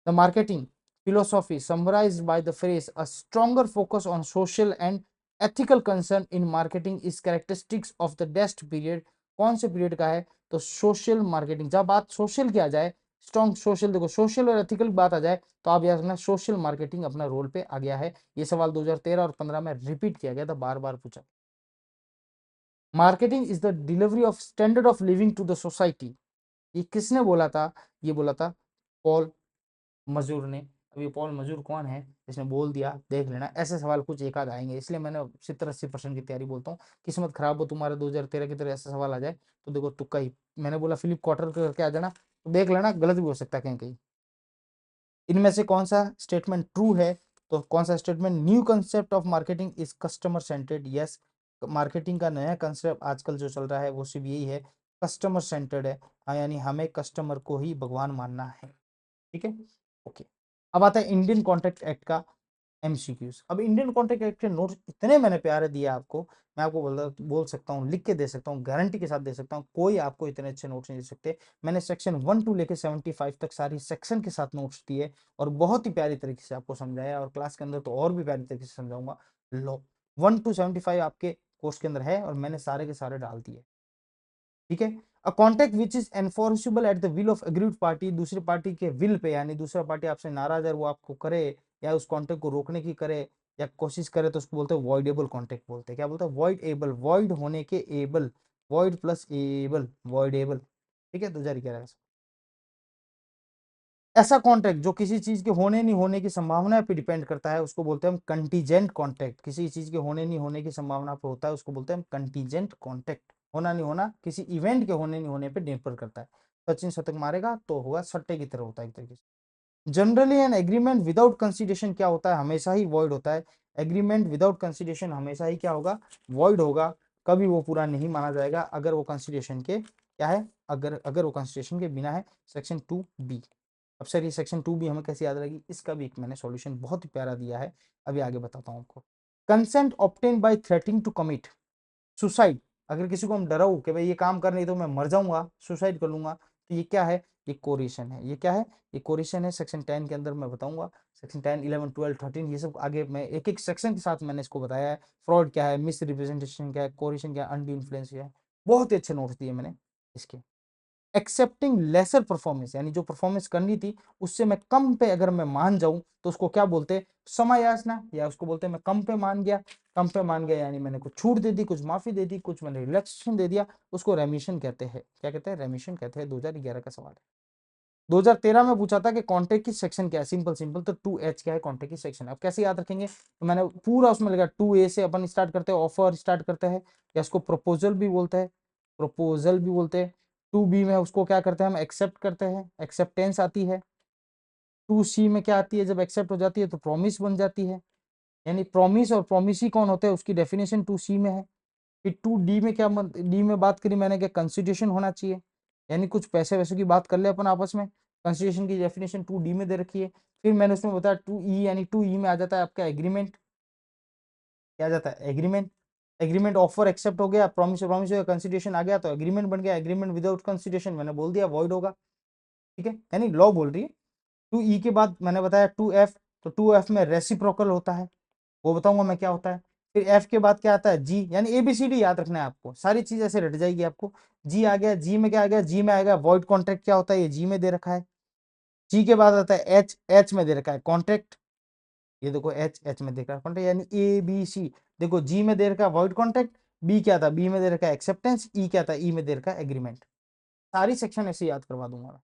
The marketing philosophy summarized by the phrase a stronger focus on social and ethical concern in marketing is characteristics of the best period। कौन से पीरियड का है? तो सोशल मार्केटिंग। जब बात सोशल की आ जाए, स्ट्रॉन्ग सोशल, देखो सोशल और एथिकल बात आ जाए तो आप याद रखना सोशल मार्केटिंग अपना रोल पे आ गया है। ये सवाल 2013 और 15 में रिपीट किया गया था, बार बार पूछा। Marketing is the delivery of standard of living to the society, ये किसने बोला था? ये बोला था पॉल मजूर ने। अभी पॉल मजूर कौन है जिसने बोल दिया, देख लेना, ऐसे सवाल कुछ एक आध आएंगे, इसलिए मैंने 70-80% की तैयारी बोलता हूँ। किस्मत खराब हो तुम्हारा 2013 की तरह ऐसा सवाल आ जाए तो देखो तुक्का ही। मैंने बोला फिलिप कॉटर करके आ जाना, तो देख लेना, गलत भी हो सकता है कहीं कहीं। इनमें से कौन सा स्टेटमेंट ट्रू है? तो कौन सा statement, new concept of marketing is customer centred. Yes, marketing का नया कंसेप्ट आजकल जो चल रहा है वो सिर्फ यही है, कस्टमर सेंटर्ड है। हाँ, यानी हमें कस्टमर को ही भगवान मानना है। ठीक है, ओके। अब आता है इंडियन कॉन्ट्रैक्ट एक्ट का एमसीक्यूज। अब इंडियन कॉन्ट्रैक्ट एक्ट के नोट्स इतने मैंने प्यारे दिए आपको, मैं आपको बोल सकता हूँ, लिख के दे सकता हूँ, गारंटी के साथ दे सकता हूँ, कोई आपको इतने अच्छे नोट्स नहीं दे सकते। मैंने सेक्शन 1 to लेके 75 तक सारी सेक्शन के साथ नोट्स दिए और बहुत ही प्यारी तरीके से आपको समझाया, और क्लास के अंदर तो और भी प्यारी तरीके से समझाऊंगा। लो, 1 to 75 आपके कोर्स के अंदर है और मैंने सारे के सारे डाल दिए। ठीक है, a contract which is enforceable at the will of agreed party, दूसरी पार्टी के विल पे, यानी दूसरा पार्टी आपसे नाराज है, वो आपको करे या उस कॉन्ट्रैक्ट को रोकने की करे या कोशिश करे, तो उसको बोलते हैं वॉइडेबल कॉन्ट्रैक्ट बोलते हैं। क्या बोलते हैं? वॉइड एबल, वॉइड होने के able, void plus able, voidable. ठीक है, 2011 का। ऐसा कॉन्ट्रैक्ट जो किसी चीज के होने नहीं होने की संभावना पे डिपेंड करता है, उसको बोलते हैं हम कंटीजेंट कॉन्ट्रैक्ट। किसी चीज के होने नहीं होने की संभावना पे होता है, उसको बोलते हैं हम कंटीजेंट कॉन्ट्रैक्ट। होना नहीं होना किसी इवेंट के होने नहीं होने पे निर्भर करता है। सचिन शतक मारेगा तो होगा, सट्टे की तरह होता है एक तरीके से। Generally an agreement without consideration क्या होता है? हमेशा ही वॉइड होता है। एग्रीमेंट विदाउट कंसिडरेशन हमेशा ही क्या होगा? वॉइड होगा। कभी वो पूरा नहीं माना जाएगा अगर वो कंसिडरेशन के क्या है, अगर अगर वो कंसिडरेशन के बिना है। Section 2B। अब सर ये सेक्शन 2B हमें कैसे याद रहेगी? इसका भी एक मैंने सॉल्यूशन बहुत ही प्यारा दिया है, अभी आगे बताता हूँ आपको। Consent obtain by threatening to commit suicide. अगर किसी को हम डराओ कि भाई ये काम कर नहीं तो मैं मर जाऊंगा, सुसाइड कर लूंगा, तो ये क्या है? ये कोरिशन है। ये क्या है? ये कोरिशन है। सेक्शन 10 के अंदर मैं बताऊंगा। सेक्शन 10, 11, 12, 13 ये सब आगे मैं एक एक सेक्शन के साथ मैंने इसको बताया है। फ्रॉड क्या है, मिस रिप्रेजेंटेशन क्या है, कोरिशन क्या है, अनड्यू इन्फ्लुएंस क्या है। बहुत ही अच्छे नोट्स दिए मैंने इसके। एक्सेप्टिंग लेसर परफॉर्मेंस, यानी जो परफॉर्मेंस करनी थी उससे मैं कम पे अगर मैं मान जाऊं तो उसको क्या बोलते हैं? समय याचना, या उसको बोलते हैं मैं कम पे मान गया। कम पे मान गया यानी मैंने कुछ छूट दे दी, कुछ माफी दे दी, कुछ मैंने रिलैक्सेशन दे दिया, उसको रेमिशन कहते हैं। क्या कहते हैं? रेमिशन कहते हैं। 2011 का सवाल है। 2013 में पूछा था कि कॉन्ट्रैक्ट की सेक्शन क्या है? सिंपल सिंपल, तो 2H क्या है? कॉन्ट्रैक्ट की सेक्शन। अब कैसे याद रखेंगे? तो मैंने पूरा उसमें लिखा 2A से अपन स्टार्ट करते हैं, ऑफर स्टार्ट करते हैं, या इसको प्रपोजल भी बोलते हैं, प्रपोजल भी बोलते हैं। 2B में उसको क्या करते हैं? हम एक्सेप्ट करते हैं, एक्सेप्टेंस आती है। 2C में क्या आती है? जब एक्सेप्ट हो जाती है तो प्रॉमिस बन जाती है, यानी प्रॉमिस और प्रॉमिसी कौन होते हैं उसकी डेफिनेशन 2C में है। फिर 2D में क्या, डी में बात करी मैंने कि कंसिडरेशन होना चाहिए, यानी कुछ पैसे वैसे की बात कर ले अपन आपस में। कंसिडरेशन की डेफिनेशन 2D में दे रखी है। फिर मैंने उसमें बताया 2E, यानी 2E में आ जाता है आपका एग्रीमेंट। क्या आ जाता है? एग्रीमेंट। एग्रीमेंट ऑफर एक्सेप्ट हो गया, प्रॉमिस प्रॉमिस हो गया, कंसिडरेशन आ गया तो एग्रीमेंट बन गया। एग्रीमेंट विदाउट कंसिडरेशन मैंने बोल दिया वॉइड होगा। ठीक है, यानी लॉ बोल रही है। 2E के बाद मैंने बताया 2F, तो 2F में रेसिप्रोकल होता है, वो बताऊंगा मैं क्या होता है। फिर F के बाद क्या आता है? G, यानी ABCD याद रखना है आपको, सारी चीज ऐसे रट जाएगी आपको। G आ गया। G में क्या आ गया? G में आएगा वॉइड कॉन्ट्रैक्ट। क्या होता है? ये G में दे रखा है। G के बाद आता है H, H में दे रखा है कॉन्ट्रैक्ट। ये देखो H, H में दे रखा है कॉन्ट्रैक्ट, यानी ABC। देखो G में दे रखा है वॉइड कॉन्ट्रैक्ट, B क्या था? B में दे रखा है एक्सेप्टेंस, E क्या था? E में दे रखा है एग्रीमेंट। सारी सेक्शन ऐसे याद करवा दूंगा।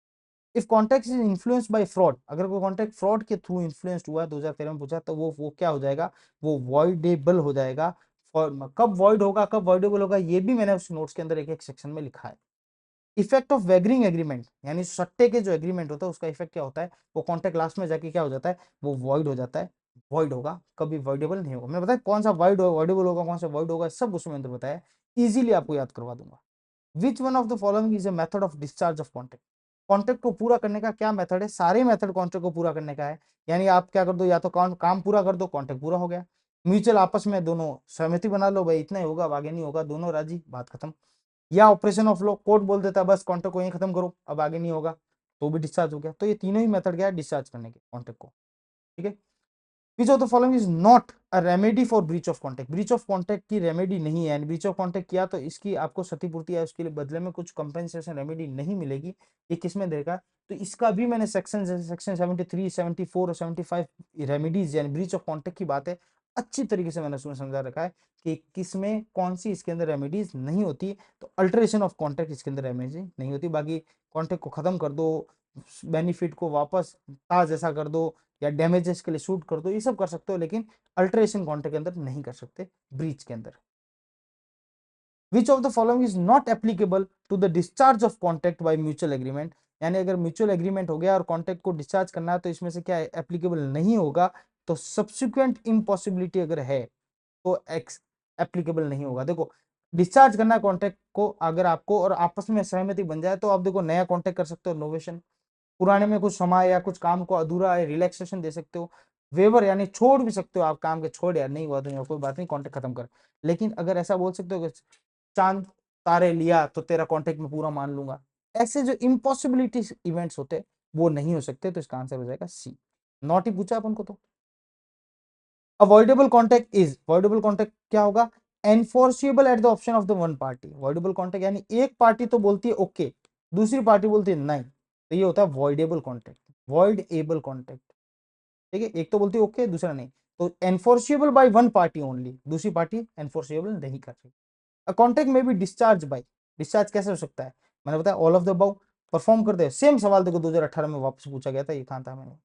If contact is influenced by fraud, अगर कोई कॉन्टेक्ट फ्रॉड के थ्रू इन्फ्लुएंस्ड हुआ है, 2013 में पूछा, तो वो क्या हो जाएगा? वो वॉइडेबल हो जाएगा। कब वॉइड होगा, कब वॉइडेबल होगा, ये भी मैंने उस नोट्स के अंदर एक एक सेक्शन में लिखा है। इफेक्ट ऑफ वैगरिंग एग्रीमेंट, यानी सट्टे के जो एग्रीमेंट होता है उसका इफेक्ट क्या होता है? वो कॉन्ट्रैक्ट लास्ट में जाके क्या हो जाता है? वो वॉइड हो जाता है। वॉइड होगा, कभी वॉइडेबल नहीं होगा। मैं बताया कौन सा वॉइडेबल होगा, कौन सा वॉइड होगा, सब उसमें अंदर बताया। इजीली आपको याद करवा दूंगा। विच one of the following is a method of discharge of contract? Contract को पूरा करने का क्या मेथड है? सारे मेथड कॉन्ट्रैक्ट को पूरा करने का है। यानी आप क्या कर दो, या तो काम पूरा कर दो, कॉन्ट्रैक्ट पूरा हो गया। म्यूचुअल आपस में दोनों सहमति बना लो, भाई इतना ही होगा, अब आगे नहीं होगा, दोनों राजी, बात खत्म। या ऑपरेशन ऑफ लॉ, कोर्ट बोल देता है बस कॉन्ट्रैक्ट को यही खत्म करो, अब आगे नहीं होगा, तो भी डिस्चार्ज हो गया। तो ये तीनों ही मेथड क्या है डिस्चार्ज करने के कॉन्ट्रैक्ट को। ठीक है, which of the following is not a remedy for breach of contract? Breach of contract की रेमेडी नहीं है, ब्रीच ऑफ कॉन्ट्रैक्ट किया तो इसकी आपको क्षतिपूर्ति है, उसके लिए बदले में कुछ कंपेंसेशन रेमेडी नहीं मिलेगी। ये किसमें देगा? तो इसका भी मैंने सेक्शन जैसे सेक्शन 73, 74 और 75 रेमेडीज यानी ब्रीच ऑफ कॉन्ट्रैक्ट की बात है, अच्छी तरीके से मैंने उसमें समझा रखा है कि किसमें कौन सी इसके अंदर रेमेडीज नहीं होती। तो अल्टरेशन ऑफ कॉन्ट्रैक्ट इसके अंदर रेमेडी नहीं होती। बाकी कॉन्ट्रैक्ट को खत्म कर दो, बेनिफिट को वापस था जैसा कर दो, या डैमेजेस के लिए शूट कर दो, ये सब कर सकते हो, लेकिन अल्टरेशन कॉन्ट्रैक्ट के अंदर नहीं कर सकते, ब्रीच के अंदर। Which of the following is not applicable to the discharge of contract by mutual agreement? यानी अगर म्यूचुअल एग्रीमेंट हो गया और कॉन्ट्रैक्ट को डिस्चार्ज करना है तो इसमें से क्या एप्लीकेबल नहीं होगा, तो सब्सिक्वेंट इम्पॉसिबिलिटी अगर है तो एप्लीकेबल नहीं होगा। देखो डिस्चार्ज करना है कॉन्ट्रैक्ट को अगर आपको और आपस में सहमति बन जाए तो आप देखो नया कॉन्ट्रैक्ट कर सकते हो, नोवेशन, पुराने में कुछ समय या कुछ काम को अधूरा है रिलैक्सेशन दे सकते हो, वेवर यानी छोड़ भी सकते हो आप काम के, छोड़ यार नहीं हुआ तो कोई बात नहीं कॉन्ट्रैक्ट खत्म कर। लेकिन अगर ऐसा बोल सकते हो कि चांद तारे लिया तो तेरा कॉन्ट्रैक्ट में पूरा मान लूंगा, ऐसे जो इम्पॉसिबिलिटी इवेंट्स होते हैं वो नहीं हो सकते, तो इसका आंसर हो जाएगा सी। नॉट ही पूछा अपन को तो। Avoidable contract is, avoidable contract क्या होगा, enforceable at the option of the one party. Avoidable contract यानी एक पार्टी तो बोलती है ओके, दूसरी पार्टी बोलती है नहीं, तो ये होता है voidable contract, void able contract. ठीक है, एक तो बोलती है ओके दूसरा नहीं, तो enforceable by one party only, दूसरी पार्टी एनफोर्सिबल नहीं कर रही। अ कॉन्ट्रैक्ट में भी डिस्चार्ज बाय, डिस्चार्ज कैसे हो सकता है, मैंने बताया all of the above, perform कर दे। सेम सवाल देखो 2018 में वापस पूछा गया था, ये कहां था मैंने,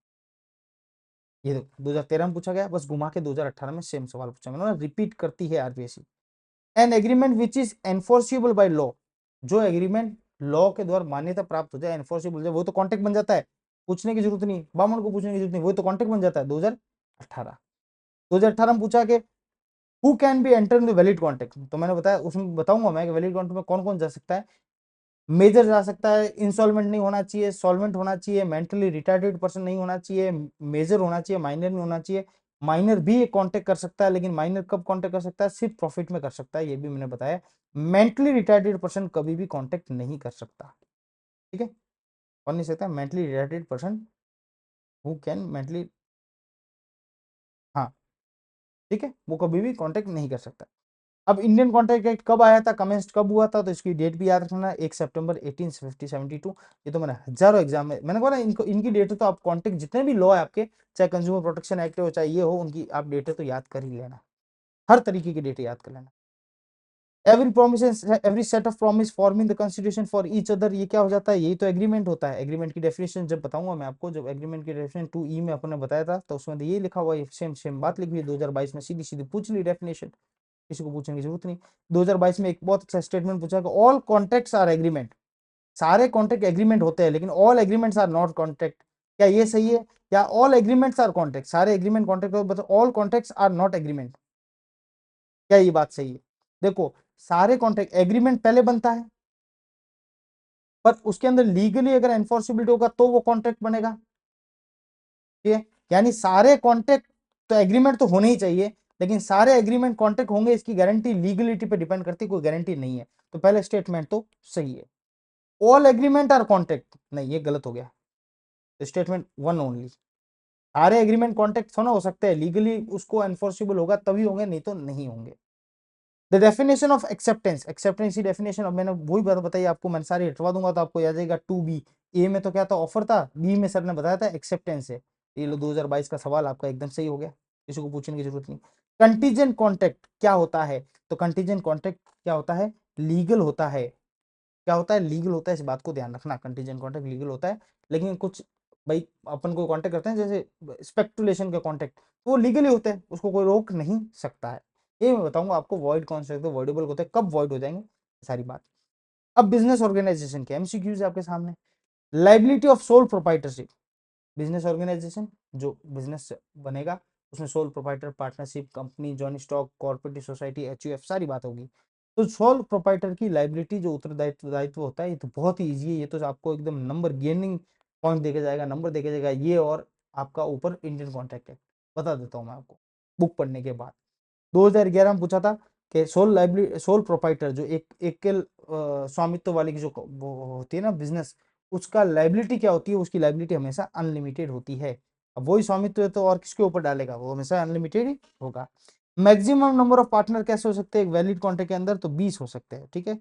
ये देखो 2013 में पूछा गया, बस घुमा के 2018 में सेम सवाल पूछा मैंने, रिपीट करती है RPSC. An agreement which is enforceable by law, जो एग्रीमेंट लॉ के द्वारा मान्यता प्राप्त हो जाए, एनफोर्सिबल हो जाए, वो तो कॉन्ट्रैक्ट बन जाता है, पूछने की जरूरत नहीं, बामन को पूछने की जरूरत नहीं, वो तो कॉन्ट्रैक्ट बन जाता है। 2018, 2018 में पूछा कि who can be enter in the valid contract, तो मैंने बताया उसमें बताऊंगा मैं कि वैलिड कॉन्ट्रैक्ट में कौन कौन जा सकता है। मेजर जा सकता है, इंसॉल्वेंट नहीं होना चाहिए, सॉल्वेंट होना चाहिए, मेंटली रिटार्डेड पर्सन नहीं होना चाहिए, मेजर होना चाहिए, माइनर नहीं होना चाहिए। माइनर भी कांटेक्ट कर सकता है, लेकिन माइनर कब कांटेक्ट कर सकता है, सिर्फ प्रॉफिट में कर सकता है, ये भी मैंने बताया। मेंटली रिटार्डेड पर्सन कभी भी कांटेक्ट नहीं कर सकता। ठीक है, कौन नहीं सकता, mentally retarded person who can mentally, हाँ ठीक है, वो कभी भी कांटेक्ट नहीं कर सकता। अब इंडियन कॉन्ट्रैक्ट एक्ट कब आया था, कमेंस कब हुआ था, तो इसकी डेट भी याद रखना, 1 सितंबर 1872। ये तो मैंने हजारों एग्जाम में मैंने कहा ना, इनको इनकी डेट तो आप कॉन्ट्रैक्ट जितने भी लॉ है आपके, चाहे कंज्यूमर प्रोटेक्शन एक्ट हो चाहे ये हो, उनकी आप डेट तो याद कर ही लेना, हर तरीके की डेट याद कर लेना। Every promise, every set of promise forming the constitution for each other, ये क्या हो जाता है, यही तो एग्रीमेंट होता है। एग्रीमेंट की डेफिनेशन जब बताऊंगा मैं आपको, जब एग्रीमेंट की डेफिनेशन 2E में अपने बताया था, तो उसमें ये लिखा हुआ है, सेम सेम बात लिखी है 2022 में, सीधी सीधी पूछ ली डेफिनेशन, किसी को पूछने की जरूरत नहीं। 2022 में एक बहुत अच्छा स्टेटमेंट पूछा कि ऑल कॉन्ट्रैक्ट्स आर एग्रीमेंट, सारे कॉन्ट्रैक्ट एग्रीमेंट होते हैं, लेकिन all agreements are not contract. क्या ये सही है, या ऑल एग्रीमेंट्स आर कॉन्ट्रैक्ट, सारे एग्रीमेंट कॉन्ट्रैक्ट हो, but all contracts are not agreement, क्या ये बात सही है। देखो सारे कॉन्ट्रैक्ट, एग्रीमेंट पहले बनता है, पर उसके अंदर लीगली अगर एनफोर्सिबिलिटी होगा तो वो कॉन्ट्रैक्ट बनेगा। ठीक है, यानी सारे कॉन्ट्रैक्ट, तो एग्रीमेंट तो होने ही चाहिए, लेकिन सारे एग्रीमेंट कॉन्ट्रैक्ट होंगे इसकी गारंटी लीगलिटी पे डिपेंड करती है, कोई गारंटी नहीं है। तो पहले स्टेटमेंट तो सही है, ऑल एग्रीमेंट आर कॉन्ट्रैक्ट, नहीं ये गलत हो गया, स्टेटमेंट वन ओनली, सारे एग्रीमेंट कॉन्ट्रैक्ट थोड़ा हो सकते हैं, लीगली उसको एनफोर्सिबल होगा तभी होंगे, नहीं तो नहीं होंगे। The definition of acceptance, acceptance की डेफिनेशन, अब मैंने वही बात बताई आपको, मैंने सारी हटवा दूंगा तो आपको याद जाएगा। 2B, ए में तो क्या था, ऑफर था, बी में सर ने बताया था एक्सेप्टेंस है। ये लो 2022 का सवाल आपका एकदम सही हो गया, किसी को पूछने की जरूरत नहीं। कंटीजेंट कॉन्ट्रैक्ट क्या होता है, तो कंटीजेंट कॉन्ट्रैक्ट क्या होता है, लीगल होता है, क्या होता है, लीगल होता है, इस बात को ध्यान रखना, कंटीजेंट कॉन्ट्रैक्ट लीगल होता है। लेकिन कुछ भाई अपन को कॉन्ट्रैक्ट करते हैं जैसे स्पेक्युलेशन के कॉन्ट्रैक्ट, वो लीगली होते हैं, उसको कोई रोक नहीं सकता है। ये मैं बताऊंगा आपको, वॉइड कौन से वॉइडेबल होते हैं, कब वॉइड हो जाएंगे, सारी बात। अब बिजनेस ऑर्गेनाइजेशन के एमसीक्यूज आपके सामने, liability of sole proprietorship, business organisation जो बिजनेस बनेगा उसमें sole proprietor, partnership, company, joint stock, corporative society, HUF, सारी बात होगी। तो सोल प्रोप्राइटर की लाइबिलिटी जो उत्तरदायित्व दायित्व होता है, ये तो बहुत ही ईजी है, ये तो आपको एकदम नंबर गेनिंग पॉइंट देके जाएगा, नंबर देके जाएगा ये, और आपका ऊपर इंडियन कॉन्ट्रैक्ट है, बता देता हूँ मैं आपको बुक पढ़ने के बाद। 2011 में पूछा था कि सोल लाइबिलिटी, सोल प्रोप्राइटर जो एक एकल स्वामित्व वाली की जो वो होती है ना बिजनेस, उसका लाइबिलिटी क्या होती है, उसकी लाइबिलिटी हमेशा अनलिमिटेड होती है। अब वही स्वामित्व है तो और किसके ऊपर डालेगा, वो हमेशा अनलिमिटेड ही होगा। मैक्सिमम नंबर ऑफ पार्टनर कैसे हो सकते हैं एक वैलिड कॉन्ट्रैक्ट के अंदर, तो 20 हो सकते हैं। ठीक है,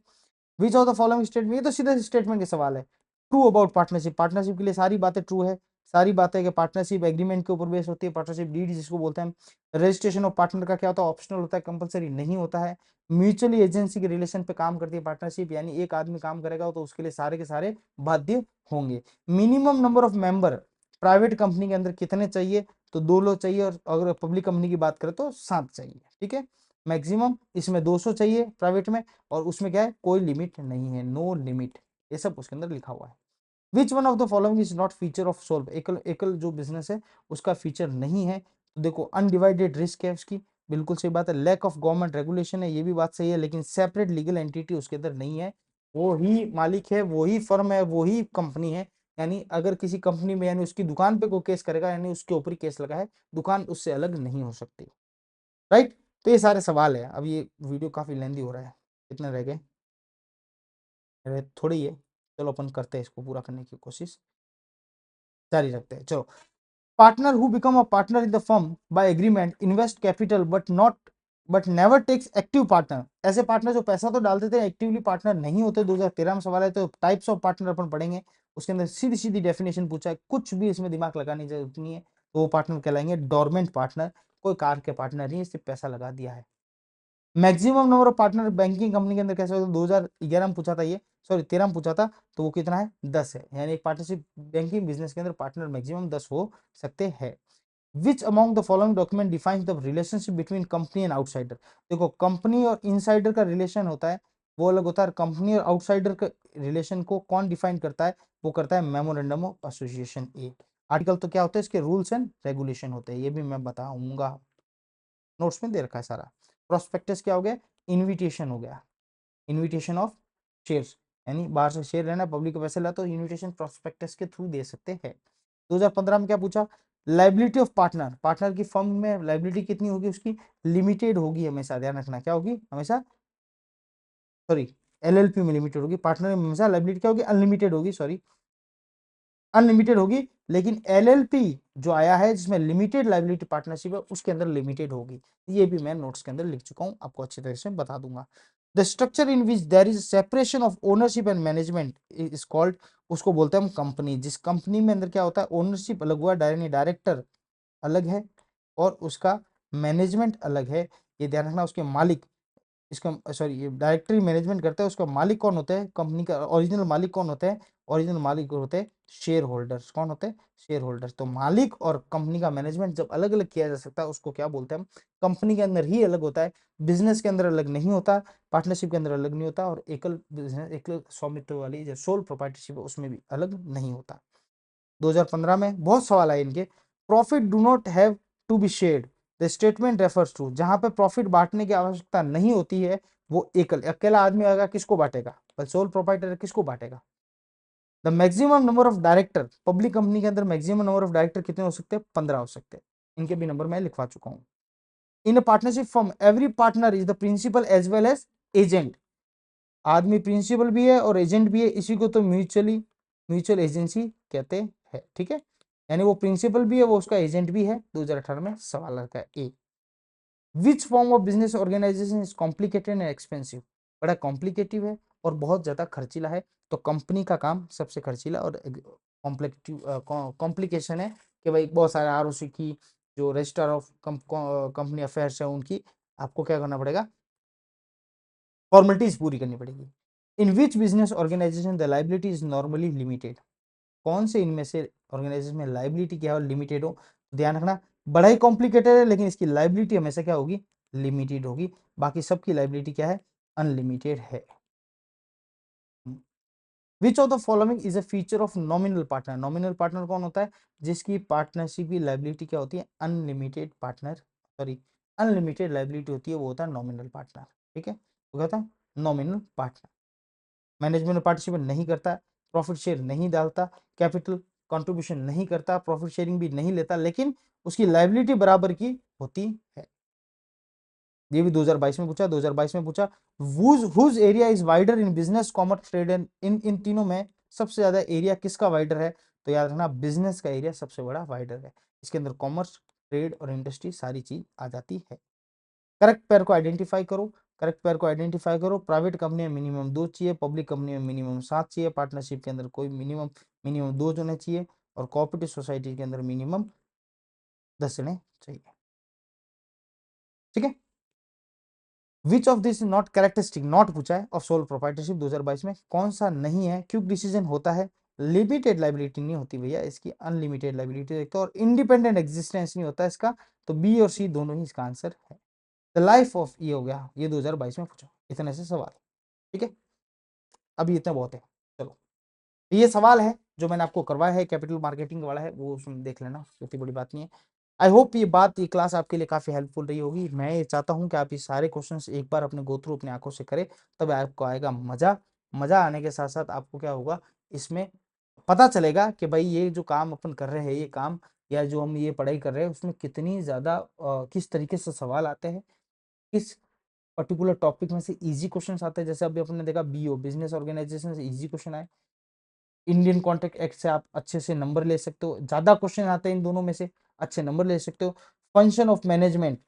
which of the following statement, ये तो सीधे स्टेटमेंट के सवाल है। ट्रू अबाउट पार्टनरशिप, पार्टनरशिप के लिए सारी बातें ट्रू है, सारी बातें कि पार्टनरशिप एग्रीमेंट के ऊपर बेस होती है, पार्टनरशिप डीड जिसको बोलते हैं। रजिस्ट्रेशन ऑफ पार्टनर का क्या होता है, ऑप्शनल होता है, कंपलसरी नहीं होता है। म्यूचुअली एजेंसी के रिलेशन पे काम करती है पार्टनरशिप, यानी एक आदमी काम करेगा तो उसके लिए सारे के सारे बाध्य होंगे। Minimum number of member private company के अंदर कितने चाहिए, तो 2 लोग चाहिए, और अगर पब्लिक कंपनी की बात करें तो 7 चाहिए। ठीक है, मैक्सिमम इसमें 200 चाहिए प्राइवेट में, और उसमें क्या है, कोई लिमिट नहीं है, नो लिमिट, ये सब उसके अंदर लिखा हुआ है। Which one of the following is not feature of sole, एकल एकल जो बिजनेस है उसका फीचर नहीं है। तो देखो अनडिवाइडेड रिस्क है उसकी, बिल्कुल सही बात है। लैक ऑफ गवर्नमेंट रेगुलेशन है, ये भी बात सही है, लेकिन सेपरेट लीगल एंटिटी उसके अंदर नहीं है, वो ही मालिक है, वो ही फर्म है, वो ही कंपनी है। यानी अगर किसी कंपनी में यानी उसकी दुकान पे कोई केस करेगा यानी उसके ऊपर ही केस लगा है, दुकान उससे अलग नहीं हो सकती। राइट, तो ये सारे सवाल है। अब ये वीडियो काफी लेंदी हो रहा है, कितने रह गए? थोड़ी ही है, चलो अपन करते हैं इसको पूरा करने की कोशिश, जारी रखते हैं। चलो, partner who become a partner in the firm by agreement invest capital but never takes active partner, ऐसे पार्टनर जो पैसा तो डालते थे एक्टिवली पार्टनर नहीं होते। 2013 में सवाल है, तो टाइप्स ऑफ पार्टनर अपन पढ़ेंगे, उसके अंदर सीधी सीधी डेफिनेशन पूछा है, कुछ भी इसमें दिमाग लगाने की जरूरत नहीं है। तो वो पार्टनर कहलाएंगे डोरमेंट पार्टनर, कोई कार के पार्टनर नहीं, सिर्फ पैसा लगा दिया है। Maximum number of partner banking company के अंदर कैसे होता है? 2011 में पूछा था ये, सॉरी 13 में पूछा था, तो वो कितना है? 10 है। यानी एक पार्टनरशिप बैंकिंग बिजनेस के अंदर पार्टनर मैक्सिमम 10 हो सकते हैं। Which among the following document defines the relationship between company and outsider? देखो कंपनी और इनसाइडर का रिलेशन होता है वो अलग होता है, कंपनी और आउटसाइडर के रिलेशन को कौन डिफाइन करता है? वो करता है memorandum of association A. Article तो क्या होता है? इसके रूल्स एंड रेगुलेशन होते हैं, ये भी मैं बताऊंगा, नोट्स में दे रखा है सारा। प्रोस्पेक्टस क्या हो गया? इन्विटेशन हो गया, इन्विटेशन ऑफ शेयर्स, यानी बाहर से शेयर लेना, पब्लिक को पैसे ला, तो इन्विटेशन प्रोस्पेक्टस के थ्रू दे सकते हैं। 2015 में क्या पूछा? लाइबिलिटी ऑफ पार्टनर, पार्टनर की फर्म में लाइबिलिटी कितनी होगी? उसकी लिमिटेड होगी, हमेशा ध्यान रखना, क्या होगी? हमेशा, सॉरी, एलएलपी में लिमिटेड होगी, पार्टनर में हमेशा लाइबिलिटी क्या होगी? अनलिमिटेड होगी, सॉरी अनलिमिटेड होगी। लेकिन एलएलपी जो आया है जिसमें लिमिटेड लाइबिलिटी पार्टनरशिप है, उसके अंदर लिमिटेड होगी। ये भी मैं नोट्स के अंदर लिख चुका हूं, आपको अच्छी तरह से बता दूंगा। The structure in which there is separation of ownership and management is called, उसको बोलते हैं हम कंपनी। जिस कंपनी में अंदर क्या होता है? ओनरशिप अलग हुआ, डायरेक्टर अलग है, और उसका मैनेजमेंट अलग है। ये ध्यान रखना, उसके मालिक, इसका सॉरी ये डायरेक्टरी मैनेजमेंट करता है, उसका मालिक कौन होता है? कंपनी का ओरिजिनल मालिक कौन होता है? ओरिजिनल मालिक होते हैं शेयर होल्डर्स। कौन होते हैं? Share holders. तो मालिक और कंपनी का मैनेजमेंट जब अलग अलग किया जा सकता है उसको क्या बोलते हैं हम? कंपनी के अंदर ही अलग होता है, बिजनेस के अंदर अलग नहीं होता, पार्टनरशिप के अंदर अलग नहीं होता, और एकल बिजनेस एकल स्वामित्व वाली जो सोल प्रोप्राइटरशिप है उसमें भी अलग नहीं होता। 2015 में बहुत सवाल आए इनके। Profit do not have to be shared, the statement refers to, जहां पे प्रॉफिट बांटने की आवश्यकता नहीं होती है, वो एकल अकेला आदमी आएगा, किसको बांटेगा? सोल प्रोप्राइटर किसको बांटेगा? The maximum number of director, public company के अंदर मैक्सिमम नंबर ऑफ डायरेक्टर कितने हो सकते हैं? 15 हो सकते हैं। इनके भी नंबर मैं लिखवा चुका हूं। In a partnership form every partner is the principal as well as agent, आदमी प्रिंसिपल भी है और एजेंट भी है, इसी को तो म्यूचुअल एजेंसी कहते हैं। ठीक है, यानी वो प्रिंसिपल भी है, वो उसका एजेंट भी है। 2018 में सवाल आता है ए। Which form of business organization is complicated and expensive, बड़ा कॉम्प्लिकेटिव है और बहुत ज्यादा खर्चीला है। तो कंपनी का काम सबसे खर्चीला और कॉम्प्लिकेशन है कि भाई बहुत सारे आरओसी की जो रजिस्टर ऑफ कंपनी अफेयर्स है उनकी आपको क्या करना पड़ेगा? फॉर्मेलिटीज पूरी करनी पड़ेगी। In which business organization the liability is normally limited, कौन से इनमें से ऑर्गेनाइजेशन में लाइबिलिटी क्या हो? लिमिटेड हो। ध्यान रखना, बड़ा ही कॉम्प्लिकेटेड है लेकिन इसकी लाइबिलिटी हमेशा क्या होगी? लिमिटेड होगी। बाकी सबकी लाइबिलिटी क्या है? अनलिमिटेड है। Which of the following is a feature of nominal partner, nominal partner कौन होता है? जिसकी पार्टनरशिप की लाइबिलिटी क्या होती है? Unlimited partner, sorry unlimited liability होती है, वो होता है नॉमिनल पार्टनर। ठीक है, वो कहता है नॉमिनल पार्टनर। मैनेजमेंट में पार्टिसिपेट नहीं करता, प्रॉफिट शेयर नहीं डालता, कैपिटल कंट्रीब्यूशन नहीं करता, प्रॉफिट शेयरिंग भी नहीं लेता, लेकिन उसकी लाइबिलिटी बराबर की होती है। ये भी 2022 में पूछा, 2022 में पूछा whose area is wider in business commerce trade and in तीनों में सबसे ज्यादा एरिया किसका वाइडर है? तो याद रखना बिजनेस का एरिया सबसे बड़ा वाइडर है, इसके अंदर कॉमर्स, ट्रेड और इंडस्ट्री सारी चीज आ जाती है। करेक्ट पेयर को आइडेंटिफाई करो, करेक्ट पेयर को आइडेंटिफाई करो। प्राइवेट कंपनी में मिनिमम 2 चाहिए, पब्लिक कंपनी में मिनिमम 7 चाहिए, पार्टनरशिप के अंदर कोई मिनिमम मिनिमम 2 जने चाहिए, और कोऑपरेटिव सोसाइटी के अंदर मिनिमम 10 जने चाहिए। ठीक है, which of this not characteristic, not पूछा है, ऑफ सोल प्रोप्राइटरशिप 2022 में कौन सा नहीं है? क्विक डिसीजन होता है, लिमिटेड लाइबिलिटी नहीं होती भैया इसकी, अनलिमिटेड लाइबिलिटी देखते हो, और इंडिपेंडेंट एग्जिस्टेंस नहीं होता इसका। तो बी और सी दोनों ही इसका आंसर है। द लाइफ ऑफ, ये हो गया, ये 2022 में पूछा, इतने से सवाल। ठीक है, अभी इतना बहुत है। चलो, ये सवाल है जो मैंने आपको करवाया है कैपिटल मार्केटिंग वाला है वो देख लेना, इतनी बड़ी बात नहीं है। आई होप ये क्लास आपके लिए काफ़ी हेल्पफुल रही होगी। मैं ये चाहता हूँ कि आप ये सारे क्वेश्चंस एक बार अपने गो थ्रू अपनी आंखों से करें, तब आपको आएगा मज़ा। मज़ा आने के साथ साथ आपको क्या होगा, इसमें पता चलेगा कि भाई ये जो काम अपन कर रहे हैं, ये काम या जो हम ये पढ़ाई कर रहे हैं उसमें कितनी ज़्यादा किस तरीके से सवाल आते हैं, किस पर्टिकुलर टॉपिक में से ईजी क्वेश्चंस आते हैं। जैसे अभी अपने देखा बीओ बिजनेस ऑर्गेनाइजेशन से ईजी क्वेश्चन आए, इंडियन कॉन्ट्रैक्ट एक्ट से आप अच्छे से नंबर ले सकते हो, ज्यादा क्वेश्चन आते हैं इन दोनों में से, अच्छे नंबर ले सकते हो। फंक्शन ऑफ मैनेजमेंट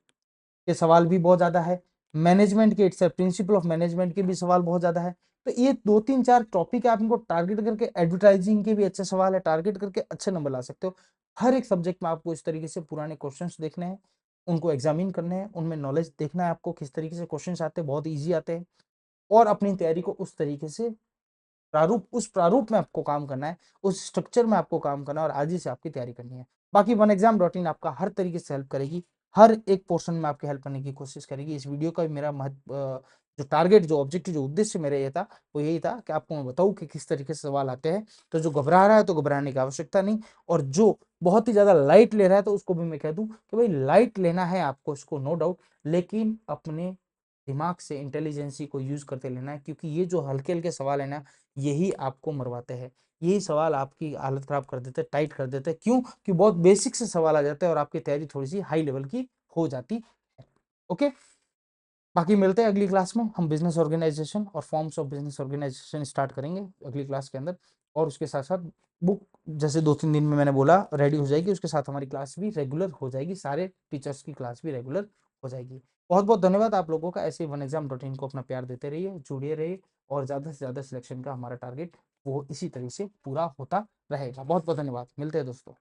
के सवाल भी बहुत ज्यादा है, मैनेजमेंट के इट्स प्रिंसिपल ऑफ मैनेजमेंट के भी सवाल बहुत ज्यादा है। तो ये 2 3 4 टॉपिक है, आप इनको टारगेट करके एडवर्टाइजिंग के भी अच्छे सवाल है, टारगेट करके अच्छे नंबर ला सकते हो। हर एक सब्जेक्ट में आपको इस तरीके से पुराने क्वेश्चंस देखने हैं, उनको एग्जामिन करने हैं, उनमें नॉलेज देखना है आपको किस तरीके से क्वेश्चंस आते हैं, बहुत ईजी आते हैं, और अपनी तैयारी को उस तरीके से उस प्रारूप में आपको काम करना है, उस स्ट्रक्चर में आपको काम करना है, और आज ही से आपकी तैयारी करनी है। बाकी वन एग्जाम डॉट इन आपका हर तरीके से हेल्प करेगी, हर एक पोर्शन में आपकी हेल्प करने की कोशिश करेगी। इस वीडियो का भी मेरा जो टारगेट, जो ऑब्जेक्टिव, जो उद्देश्य मेरा ये था, वो यही था कि आपको मैं बताऊं कि किस तरीके से सवाल आते हैं। तो जो घबरा रहा है तो घबराने की आवश्यकता नहीं, और जो बहुत ही ज्यादा लाइट ले रहा है तो उसको भी मैं कह दूं कि भाई लाइट लेना है आपको, इसको नो डाउट, लेकिन अपने दिमाग से इंटेलिजेंसी को यूज करते लेना है, क्योंकि ये जो हल्के हल्के सवाल है ना, यही आपको मरवाते हैं, यही सवाल आपकी हालत खराब कर देते हैं, टाइट कर देते हैं। क्यों? कि बहुत बेसिक से सवाल आ जाते हैं और आपकी तैयारी थोड़ी सी हाई लेवल की हो जाती है। ओके, बाकी मिलते हैं अगली क्लास में। हम बिजनेस ऑर्गेनाइजेशन और forms of business organisation start करेंगे अगली क्लास के अंदर, और उसके साथ साथ बुक जैसे 2 3 दिन में मैंने बोला रेडी हो जाएगी, उसके साथ हमारी क्लास भी रेगुलर हो जाएगी, सारे टीचर्स की क्लास भी रेगुलर हो जाएगी। बहुत बहुत धन्यवाद आप लोगों का। ऐसे ही वन एग्जाम रूटीन को अपना प्यार देते रहिए, जुड़े रहिए, और ज़्यादा से ज़्यादा सिलेक्शन का हमारा टारगेट वो इसी तरह से पूरा होता रहेगा। बहुत बहुत धन्यवाद, मिलते हैं दोस्तों।